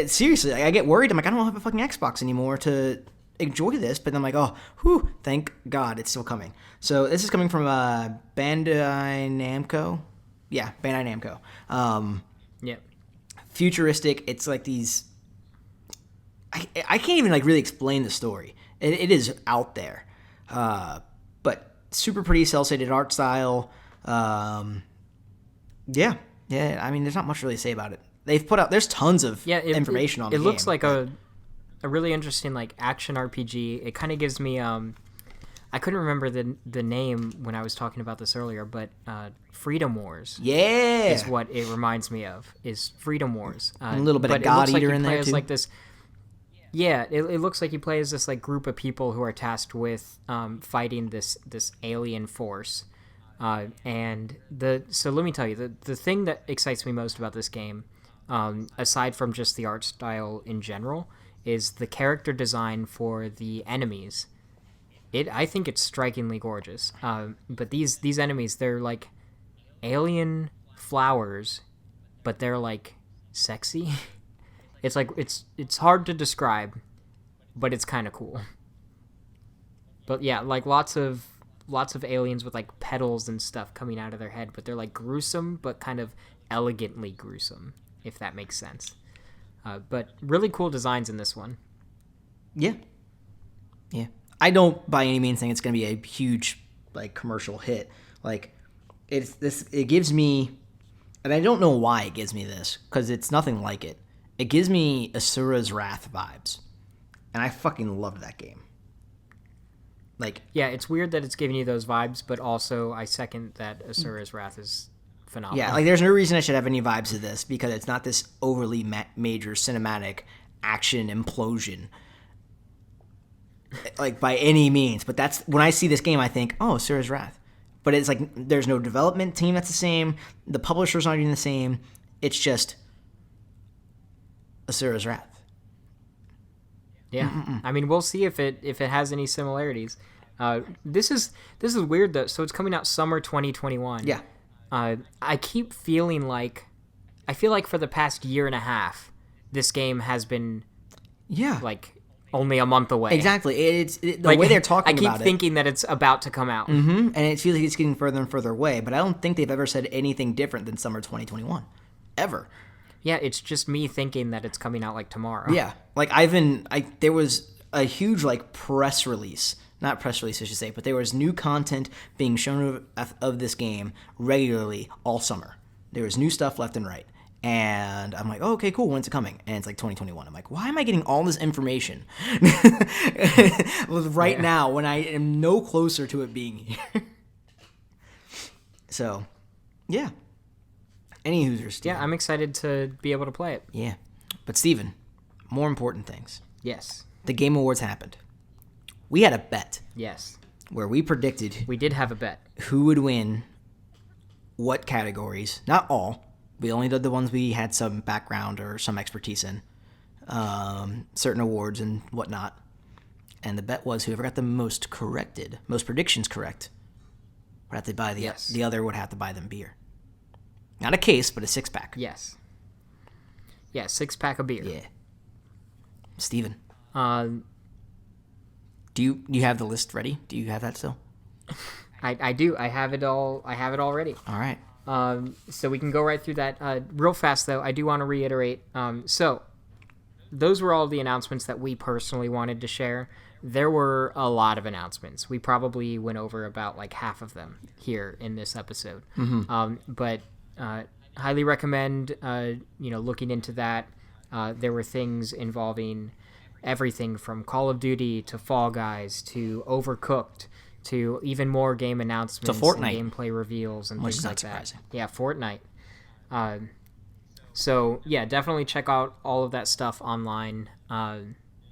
Seriously, I get worried. I'm like, I don't have a fucking Xbox anymore to enjoy this. But then I'm like, oh, whew, thank God it's still coming. So this is coming from Bandai Namco. Yeah, Bandai Namco. Yep. Futuristic. It's like these... I can't even like really explain the story. It is out there. But super pretty cel-shaded art style. Yeah. I mean, there's not much really to say about it. They've put out... There's tons of information on the game. It looks like a really interesting like action RPG. It kind of gives me... I couldn't remember the name when I was talking about this earlier, but Freedom Wars. Yeah. Is what it reminds me of, is Freedom Wars. A little bit of God Eater in there, too. Like this, yeah, it looks like you play as this like group of people who are tasked with fighting this alien force. So let me tell you, the thing that excites me most about this game, aside from just the art style in general, is the character design for the enemies. I think it's strikingly gorgeous. But these enemies, they're like alien flowers, but they're like sexy. It's like it's hard to describe, but it's kind of cool. But yeah, like lots of aliens with like petals and stuff coming out of their head, but they're like gruesome, but kind of elegantly gruesome, if that makes sense. But really cool designs in this one. Yeah. I don't by any means think it's going to be a huge like commercial hit. Like it gives me, and I don't know why it gives me this because it's nothing like it. It gives me Asura's Wrath vibes, and I fucking loved that game. Like, yeah, it's weird that it's giving you those vibes, but also I second that Asura's Wrath is phenomenal. Yeah, like there's no reason I should have any vibes of this because it's not this overly major cinematic action implosion. Like by any means, but that's when I see this game, I think, oh, Asura's Wrath. But it's like there's no development team that's the same. The publisher's not even the same. It's just Asura's Wrath. Yeah, I mean, we'll see if it has any similarities. This is weird though. So it's coming out summer 2021. Yeah. I keep feeling like, I feel like for the past year and a half, this game has been, like only a month away. Exactly. The way they're talking about it. I keep thinking that it's about to come out. Mm-hmm. And it feels like it's getting further and further away. But I don't think they've ever said anything different than summer 2021, ever. Yeah, it's just me thinking that it's coming out like tomorrow. Yeah, like there was a huge like press release, not press release I should say, but there was new content being shown of this game regularly all summer. There was new stuff left and right. And I'm like, oh, okay, cool. When's it coming? And it's like 2021. I'm like, why am I getting all this information now when I am no closer to it being here? So, yeah. Any Hoosiers, Steven? Yeah, I'm excited to be able to play it. Yeah. But, Steven, more important things. Yes. The Game Awards happened. We had a bet. Yes. Where we predicted We did have a bet. who would win what categories. Not all. We only did the ones we had some background or some expertise in, certain awards and whatnot. And the bet was whoever got the most predictions correct, would have to buy the other would have to buy them beer. Not a case, but a 6-pack. Yes. Yeah, 6-pack of beer. Yeah. Steven, Uh, do you have the list ready? Do you have that still? I do. I have it all. I have it all ready. All right. So we can go right through that real fast, though. I do want to reiterate. So those were all the announcements that we personally wanted to share. There were a lot of announcements. We probably went over about like half of them here in this episode. But highly recommend looking into that. There were things involving everything from Call of Duty to Fall Guys to Overcooked, to even more game announcements Fortnite. and gameplay reveals and Which things is not like surprising. that. Yeah, Fortnite. So, yeah, definitely check out all of that stuff online.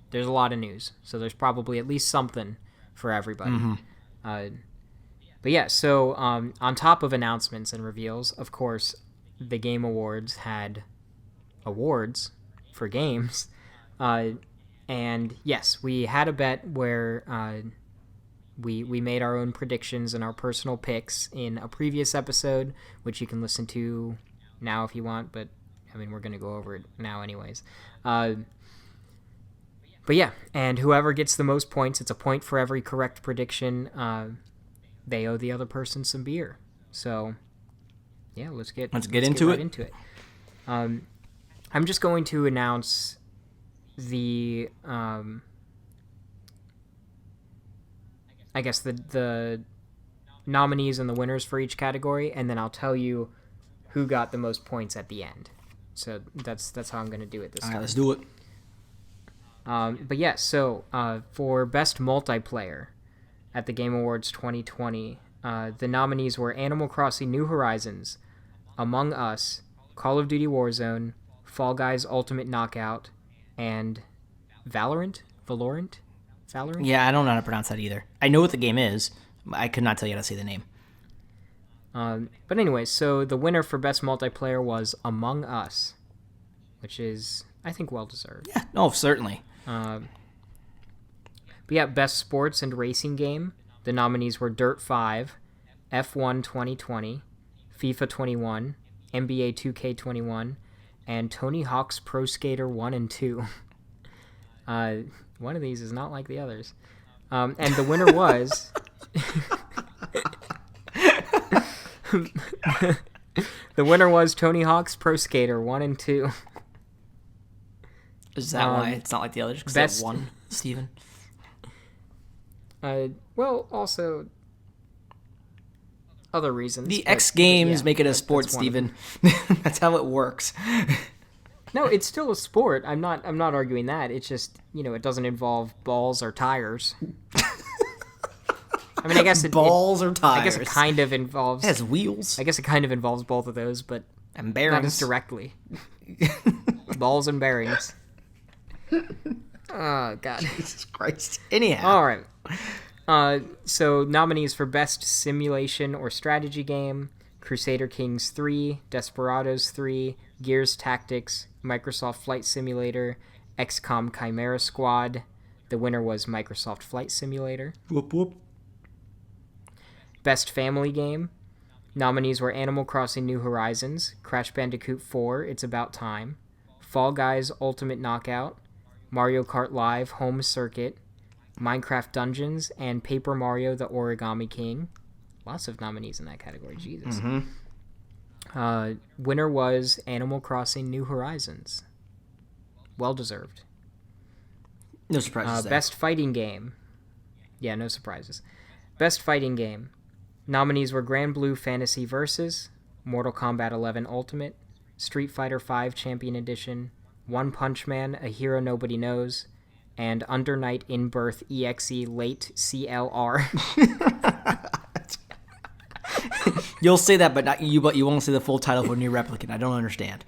There's a lot of news, so there's probably at least something for everybody. But yeah, so on top of announcements and reveals, of course, the Game Awards had awards for games. And yes, we had a bet where we made our own predictions and our personal picks in a previous episode, which you can listen to now if you want, but I mean, we're going to go over it now anyways. But yeah, and whoever gets the most points, it's a point for every correct prediction, they owe the other person some beer. So yeah, let's get into right it. into it. I'm just going to announce the I guess the nominees and the winners for each category, and then I'll tell you who got the most points at the end. So that's how I'm going to do it this time. All right, let's do it. But yeah, so for Best Multiplayer at the Game Awards 2020, the nominees were Animal Crossing New Horizons, Among Us, Call of Duty Warzone, Fall Guys Ultimate Knockout, and Valorant? Yeah, I don't know how to pronounce that either. I know what the game is. I could not tell you how to say the name. But anyway, so the winner for Best Multiplayer was Among Us, which is, I think, well-deserved. Yeah, no, certainly. But yeah, Best Sports and Racing Game, the nominees were Dirt 5, F1 2020, FIFA 21, NBA 2K21, and Tony Hawk's Pro Skater 1 and 2. One of these is not like the others. And the winner was... the winner was Tony Hawk's Pro Skater 1 and 2. Is that why it's not like the others? Because best- they have one, Steven? Well, also other reasons. The but- X Games yeah, make it a that's sport, one of them. Steven. That's how it works. No, it's still a sport. I'm not arguing that. It's just, it doesn't involve balls or tires. I mean, I guess Balls or tires. I guess it kind of involves. It has wheels I guess it kind of involves both of those, but and not bearings. as directly. Balls and bearings. Oh God. Jesus Christ. Anyhow. All right. So nominees for Best Simulation or Strategy Game: Crusader Kings 3, Desperados 3, Gears Tactics, Microsoft Flight Simulator, XCOM Chimera Squad. The winner was Microsoft Flight Simulator. Whoop whoop. Best Family Game. Nominees were Animal Crossing New Horizons, Crash Bandicoot 4, It's About Time, Fall Guys Ultimate Knockout, Mario Kart Live Home Circuit, Minecraft Dungeons, and Paper Mario The Origami King. Lots of nominees in that category, Jesus. Winner was Animal Crossing New Horizons. Well deserved. No surprises there. Best fighting game. Yeah, no surprises. Best fighting game. Nominees were Grand Blue Fantasy Versus, Mortal Kombat 11 Ultimate, Street Fighter V Champion Edition, One Punch Man, A Hero Nobody Knows, and Under Night In Birth EXE Late CLR. You'll say that, but you won't say the full title for New Replicant. I don't understand.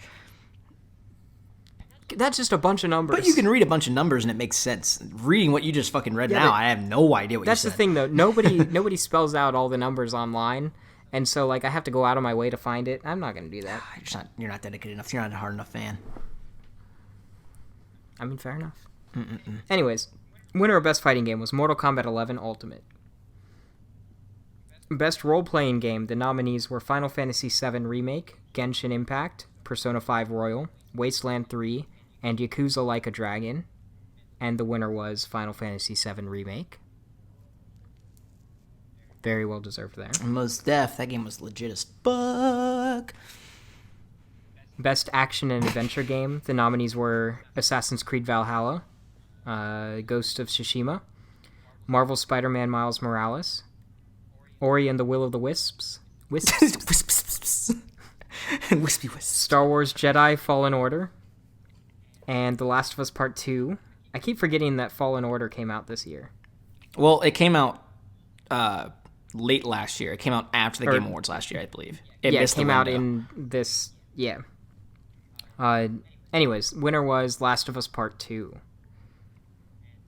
That's just a bunch of numbers. But you can read a bunch of numbers and it makes sense. Reading what you just fucking read now, I have no idea what you said. That's the thing, though. Nobody spells out all the numbers online, and so like I have to go out of my way to find it. I'm not going to do that. You're not dedicated enough. You're not a hard enough fan. I mean, fair enough. Anyways, winner of Best Fighting Game was Mortal Kombat 11 Ultimate. Best Role-Playing Game, the nominees were Final Fantasy VII Remake, Genshin Impact, Persona 5 Royal, Wasteland 3, and Yakuza Like a Dragon. And the winner was Final Fantasy VII Remake. Very well deserved there. Most def. That game was legit as fuck. Best Action and Adventure Game, the nominees were Assassin's Creed Valhalla, Ghost of Tsushima, Marvel Spider-Man Miles Morales, Ori and the Will of the Wisps, Wispy wisp. Star Wars Jedi Fallen Order, and The Last of Us Part 2. I keep forgetting that Fallen Order came out this year. Well, it came out late last year. It came out after the Game Awards last year, I believe. It came out in this... Yeah. Anyways, winner was Last of Us Part 2.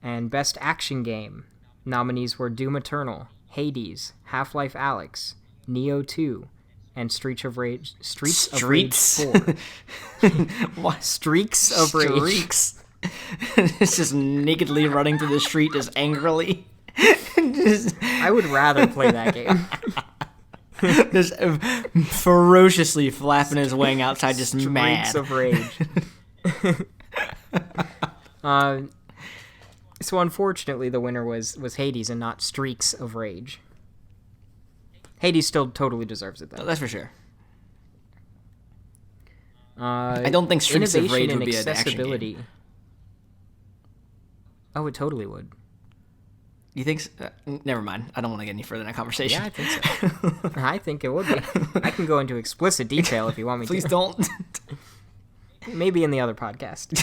And Best Action Game. Nominees were Doom Eternal, Hades, Half-Life Alyx, Neo 2, and Streets of Rage 4. What? Streaks of Rage. Streaks. It's just nakedly running through the street just angrily. I would rather play that game. Just ferociously flapping his wing outside, just mad. Streaks of Rage. So unfortunately, the winner was Hades and not Streaks of Rage. Hades still totally deserves it, though. Oh, that's for sure. I don't think Streaks of Rage would be an action game. Oh, it totally would. You think so? Never mind. I don't want to get any further in that conversation. Yeah, I think so. I think it would be. I can go into explicit detail if you want me Please to. Please don't. Maybe in the other podcast.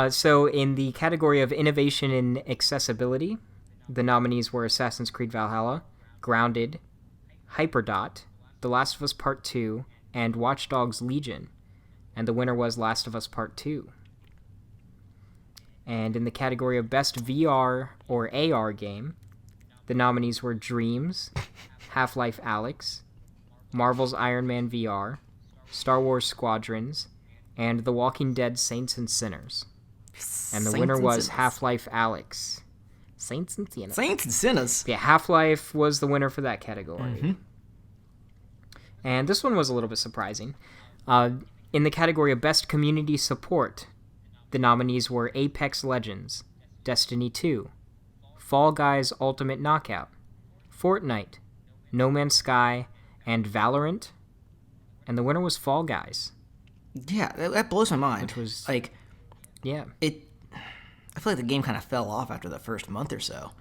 So in the category of innovation in accessibility, the nominees were Assassin's Creed Valhalla, Grounded, Hyperdot, The Last of Us Part 2, and Watch Dogs Legion. And the winner was Last of Us Part 2. And in the category of Best VR or AR game, the nominees were Dreams, Half-Life Alyx, Marvel's Iron Man VR, Star Wars Squadrons, and The Walking Dead Saints and Sinners. And the winner was Half-Life Alyx. Saints and Sinners. Saints and Sinners? Yeah, Half-Life was the winner for that category. Mm-hmm. And this one was a little bit surprising. In the category of Best Community Support, the nominees were Apex Legends, Destiny 2, Fall Guys Ultimate Knockout, Fortnite, No Man's Sky, and Valorant. And the winner was Fall Guys. Yeah, that blows my mind. Which was... like... Yeah. I feel like the game kind of fell off after the first month or so.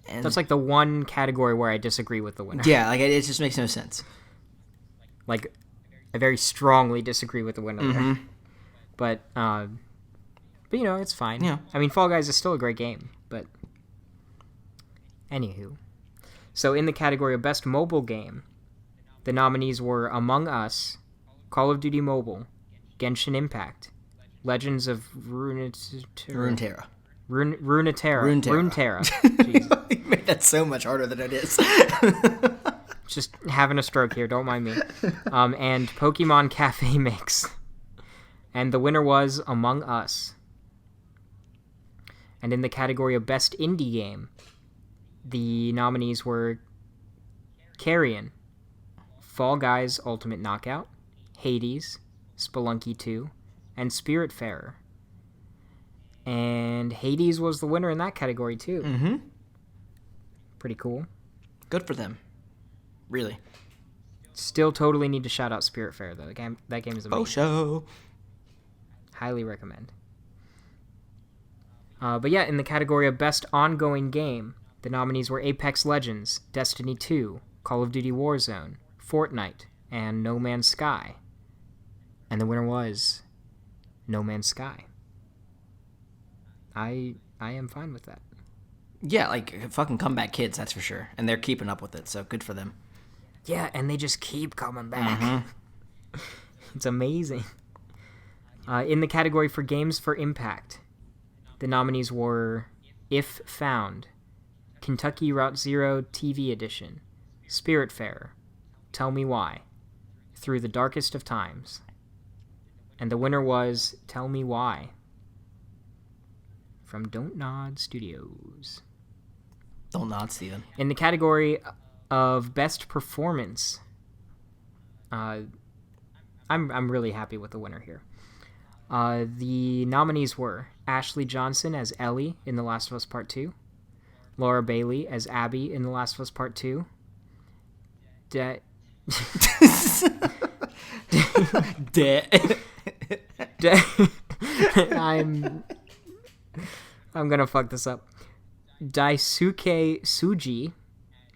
And that's like the one category where I disagree with the winner. Yeah, like it just makes no sense. Like, I very strongly disagree with the winner there. But you know, it's fine. Yeah. I mean, Fall Guys is still a great game, but... Anywho. So in the category of Best Mobile Game, the nominees were Among Us, Call of Duty Mobile, Genshin Impact, Legends of Runeterra. Runeterra. You made that so much harder than it is. Just having a stroke here, don't mind me. And Pokemon Cafe Mix. And the winner was Among Us. And in the category of Best Indie Game, the nominees were Carrion, Fall Guys Ultimate Knockout, Hades, Spelunky 2, and Spiritfarer. And Hades was the winner in that category, too. Mm-hmm. Pretty cool. Good for them. Really. Still totally need to shout out Spiritfarer, though. That game is amazing. Oh, show. Highly recommend. But yeah, in the category of Best Ongoing Game, the nominees were Apex Legends, Destiny 2, Call of Duty Warzone, Fortnite, and No Man's Sky. And the winner was No Man's Sky. I am fine with that. Yeah, like, fucking comeback kids, that's for sure. And they're keeping up with it, so good for them. Yeah, and they just keep coming back. Mm-hmm. It's amazing. In the category for Games for Impact, the nominees were If Found, Kentucky Route Zero TV Edition, Spiritfarer, Tell Me Why, Through the Darkest of Times. And the winner was Tell Me Why from Don't Nod Studios. Don't nod, Steven. In the category of Best Performance, I'm really happy with the winner here. The nominees were Ashley Johnson as Ellie in The Last of Us Part 2, Laura Bailey as Abby in The Last of Us Part 2, I'm gonna fuck this up. Daisuke Tsuji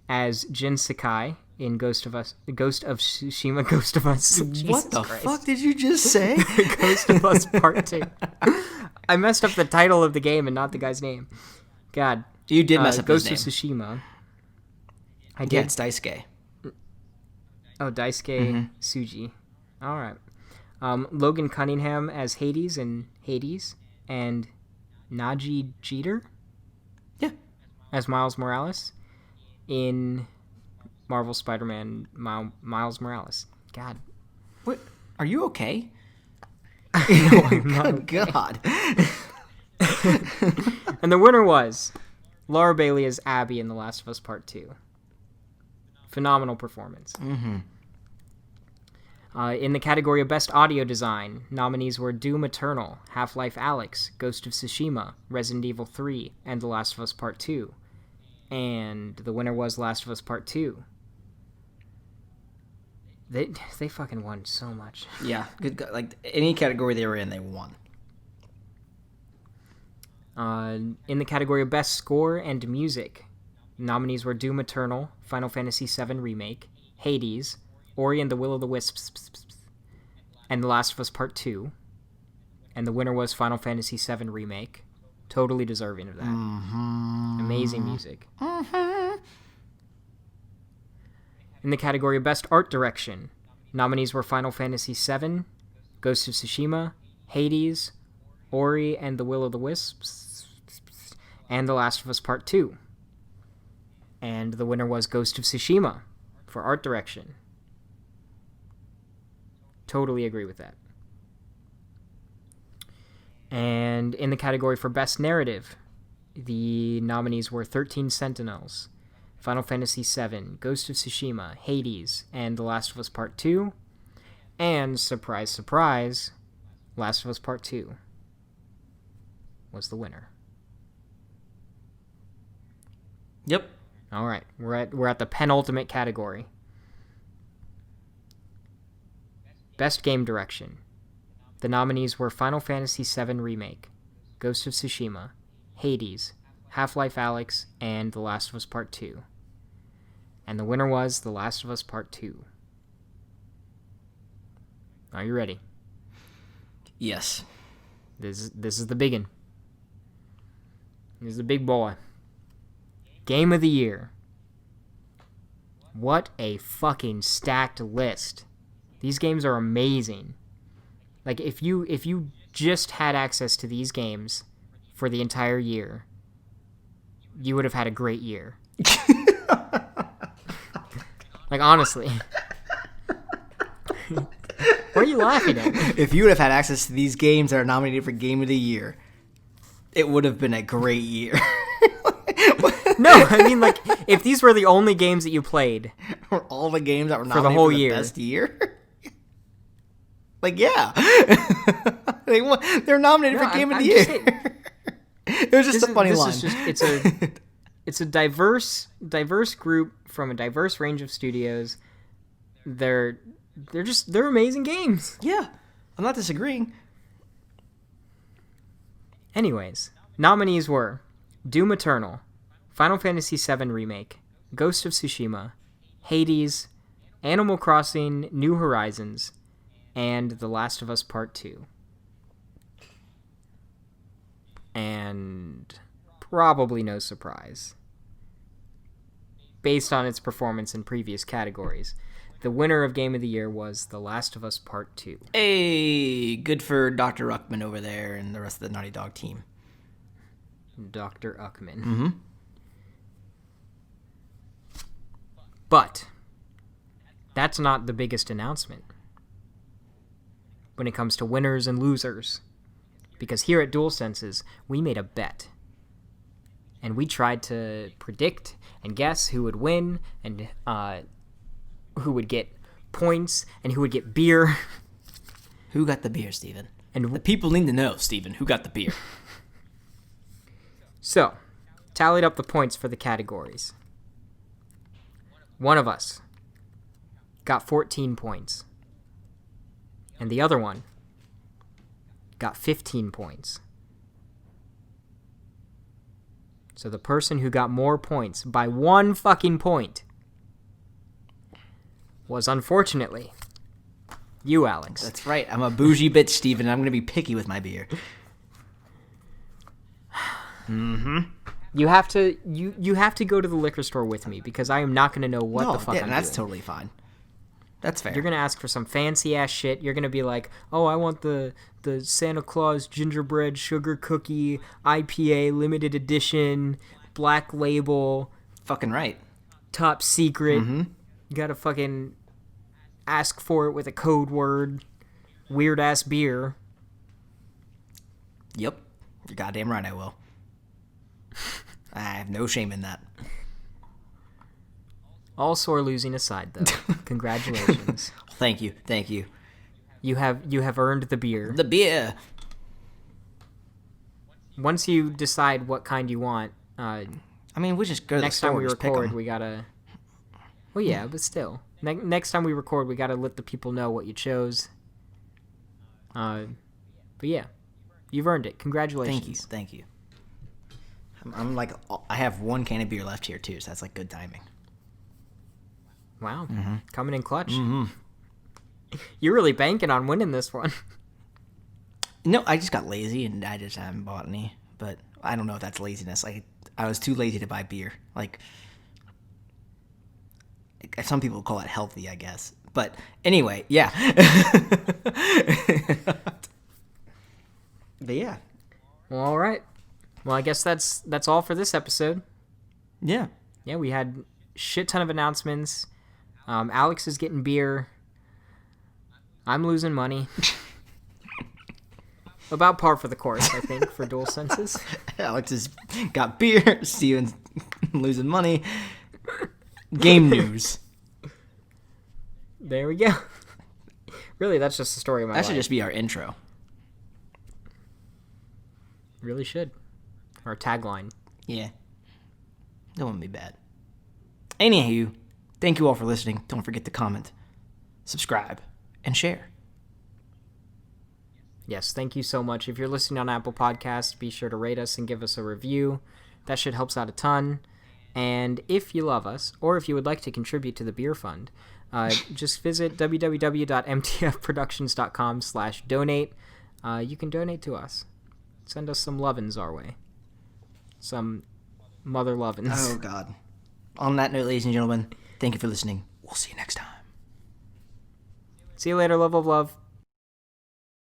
as Jin Sakai in Ghost of Tsushima. Ghost of Us. What the fuck did you just say? Ghost of Us Part 2. I messed up the title of the game and not the guy's name. God. You did mess up Ghost his of name. Tsushima. I Yeah, did. it's Daisuke. Oh, Daisuke Tsuji. All right. Logan Cunningham as Hades in Hades, and Najee Jeter Yeah. as Miles Morales in Marvel Spider-Man Miles Morales. God. What? Are you okay? No, I'm not. Good God. And the winner was Laura Bailey as Abby in The Last of Us Part 2. Phenomenal performance. Mm-hmm. In the category of Best Audio Design, nominees were Doom Eternal, Half-Life Alyx, Ghost of Tsushima, Resident Evil 3, and The Last of Us Part 2. And the winner was Last of Us Part 2. They fucking won so much. Yeah, good. Like any category they were in, they won. In the category of Best Score and Music, nominees were Doom Eternal, Final Fantasy VII Remake, Hades, Ori and the Will of the Wisps, and The Last of Us Part 2. And the winner was Final Fantasy VII Remake. Totally deserving of that. Mm-hmm. Amazing music. Mm-hmm. In the category of Best Art Direction, nominees were Final Fantasy VII, Ghost of Tsushima, Hades, Ori and the Will of the Wisps, and The Last of Us Part 2. And the winner was Ghost of Tsushima for Art Direction. Totally agree with that. And in the category for Best Narrative, the nominees were 13 Sentinels, Final Fantasy VII, Ghost of Tsushima, Hades, and The Last of Us Part 2. And, surprise, surprise, Last of Us Part 2 was the winner. Yep. All right, we're at the penultimate category. Best Game Direction. The nominees were Final Fantasy VII Remake, Ghost of Tsushima, Hades, Half-Life Alyx, and The Last of Us Part 2. And the winner was The Last of Us Part 2. Are you ready? Yes. This is the biggin'. This is the big boy. Game of the Year. What a fucking stacked list. These games are amazing. Like, if you just had access to these games for the entire year, you would have had a great year. Like, honestly. What are you laughing at? If you would have had access to these games that are nominated for Game of the Year, it would have been a great year. No, I mean, like, if these were the only games that you played For all the games that were for nominated the whole for the year. best year. Like, yeah. They're nominated No, for Game of I'm the just Year. saying- It was just a funny line. It's a diverse group from a diverse range of studios. They're amazing games. Yeah, I'm not disagreeing. Anyways, nominees were Doom Eternal, Final Fantasy VII Remake, Ghost of Tsushima, Hades, Animal Crossing New Horizons, and The Last of Us Part 2. And probably no surprise, based on its performance in previous categories, the winner of Game of the Year was The Last of Us Part 2. Hey, good for Dr. Ruckman over there and the rest of the Naughty Dog team. Dr. Uckman. Mm-hmm. But that's not the biggest announcement when it comes to winners and losers. Because here at DualSenses, we made a bet. And we tried to predict and guess who would win and who would get points and who would get beer. Who got the beer, Steven? And The people need to know, Steven, who got the beer. So, tallied up the points for the categories. One of us got 14 points. And the other one got 15 points. So the person who got more points by 1 fucking point was, unfortunately, you, Alex. That's right. I'm a bougie bitch, Steven, and I'm going to be picky with my beer. Mm-hmm. You have to go to the liquor store with me because I am not going to know what the fuck I'm that's doing. totally fine. That's fair. You're going to ask for some fancy-ass shit. You're going to be like, oh, I want the Santa Claus gingerbread sugar cookie IPA limited edition, black label, fucking right. top secret. Mm-hmm. You got to fucking ask for it with a code word, weird-ass beer. Yep. You're goddamn right I will. I have no shame in that. All sore losing aside, though, congratulations. Thank you. Thank you. You have earned the beer. The beer. Once you decide what kind you want, I mean, we just go to the next store time we and just pick record, 'em. we gotta. Well, yeah, but still, next time we record, we gotta let the people know what you chose. But yeah, you've earned it. Congratulations. Thank you. I'm like, I have 1 can of beer left here too, so that's like good timing. Wow, coming in clutch. Mm-hmm. You're really banking on winning this one. No, I just got lazy and I just haven't bought any. But I don't know if that's laziness. Like, I was too lazy to buy beer. Like, some people call it healthy, I guess. But anyway, yeah. But yeah. Well, all right. Well, I guess that's all for this episode. Yeah. Yeah, we had shit ton of announcements. Alex is getting beer. I'm losing money. About par for the course, I think, for DualSenses. Alex has got beer. Steven's losing money. Game news. There we go. Really, that's just the story of my life. That should just be our intro. Really should. Our tagline. Yeah. That wouldn't be bad. Anywho, thank you all for listening. Don't forget to comment, subscribe, and share. Yes, thank you so much. If you're listening on Apple Podcasts, be sure to rate us and give us a review. That shit helps out a ton. And if you love us, or if you would like to contribute to the beer fund, just visit www.mtfproductions.com/donate. You can donate to us. Send us some lovin's our way. Some mother lovin's. Oh, God. On that note, ladies and gentlemen, thank you for listening. We'll see you next time. See you later, love, love, love.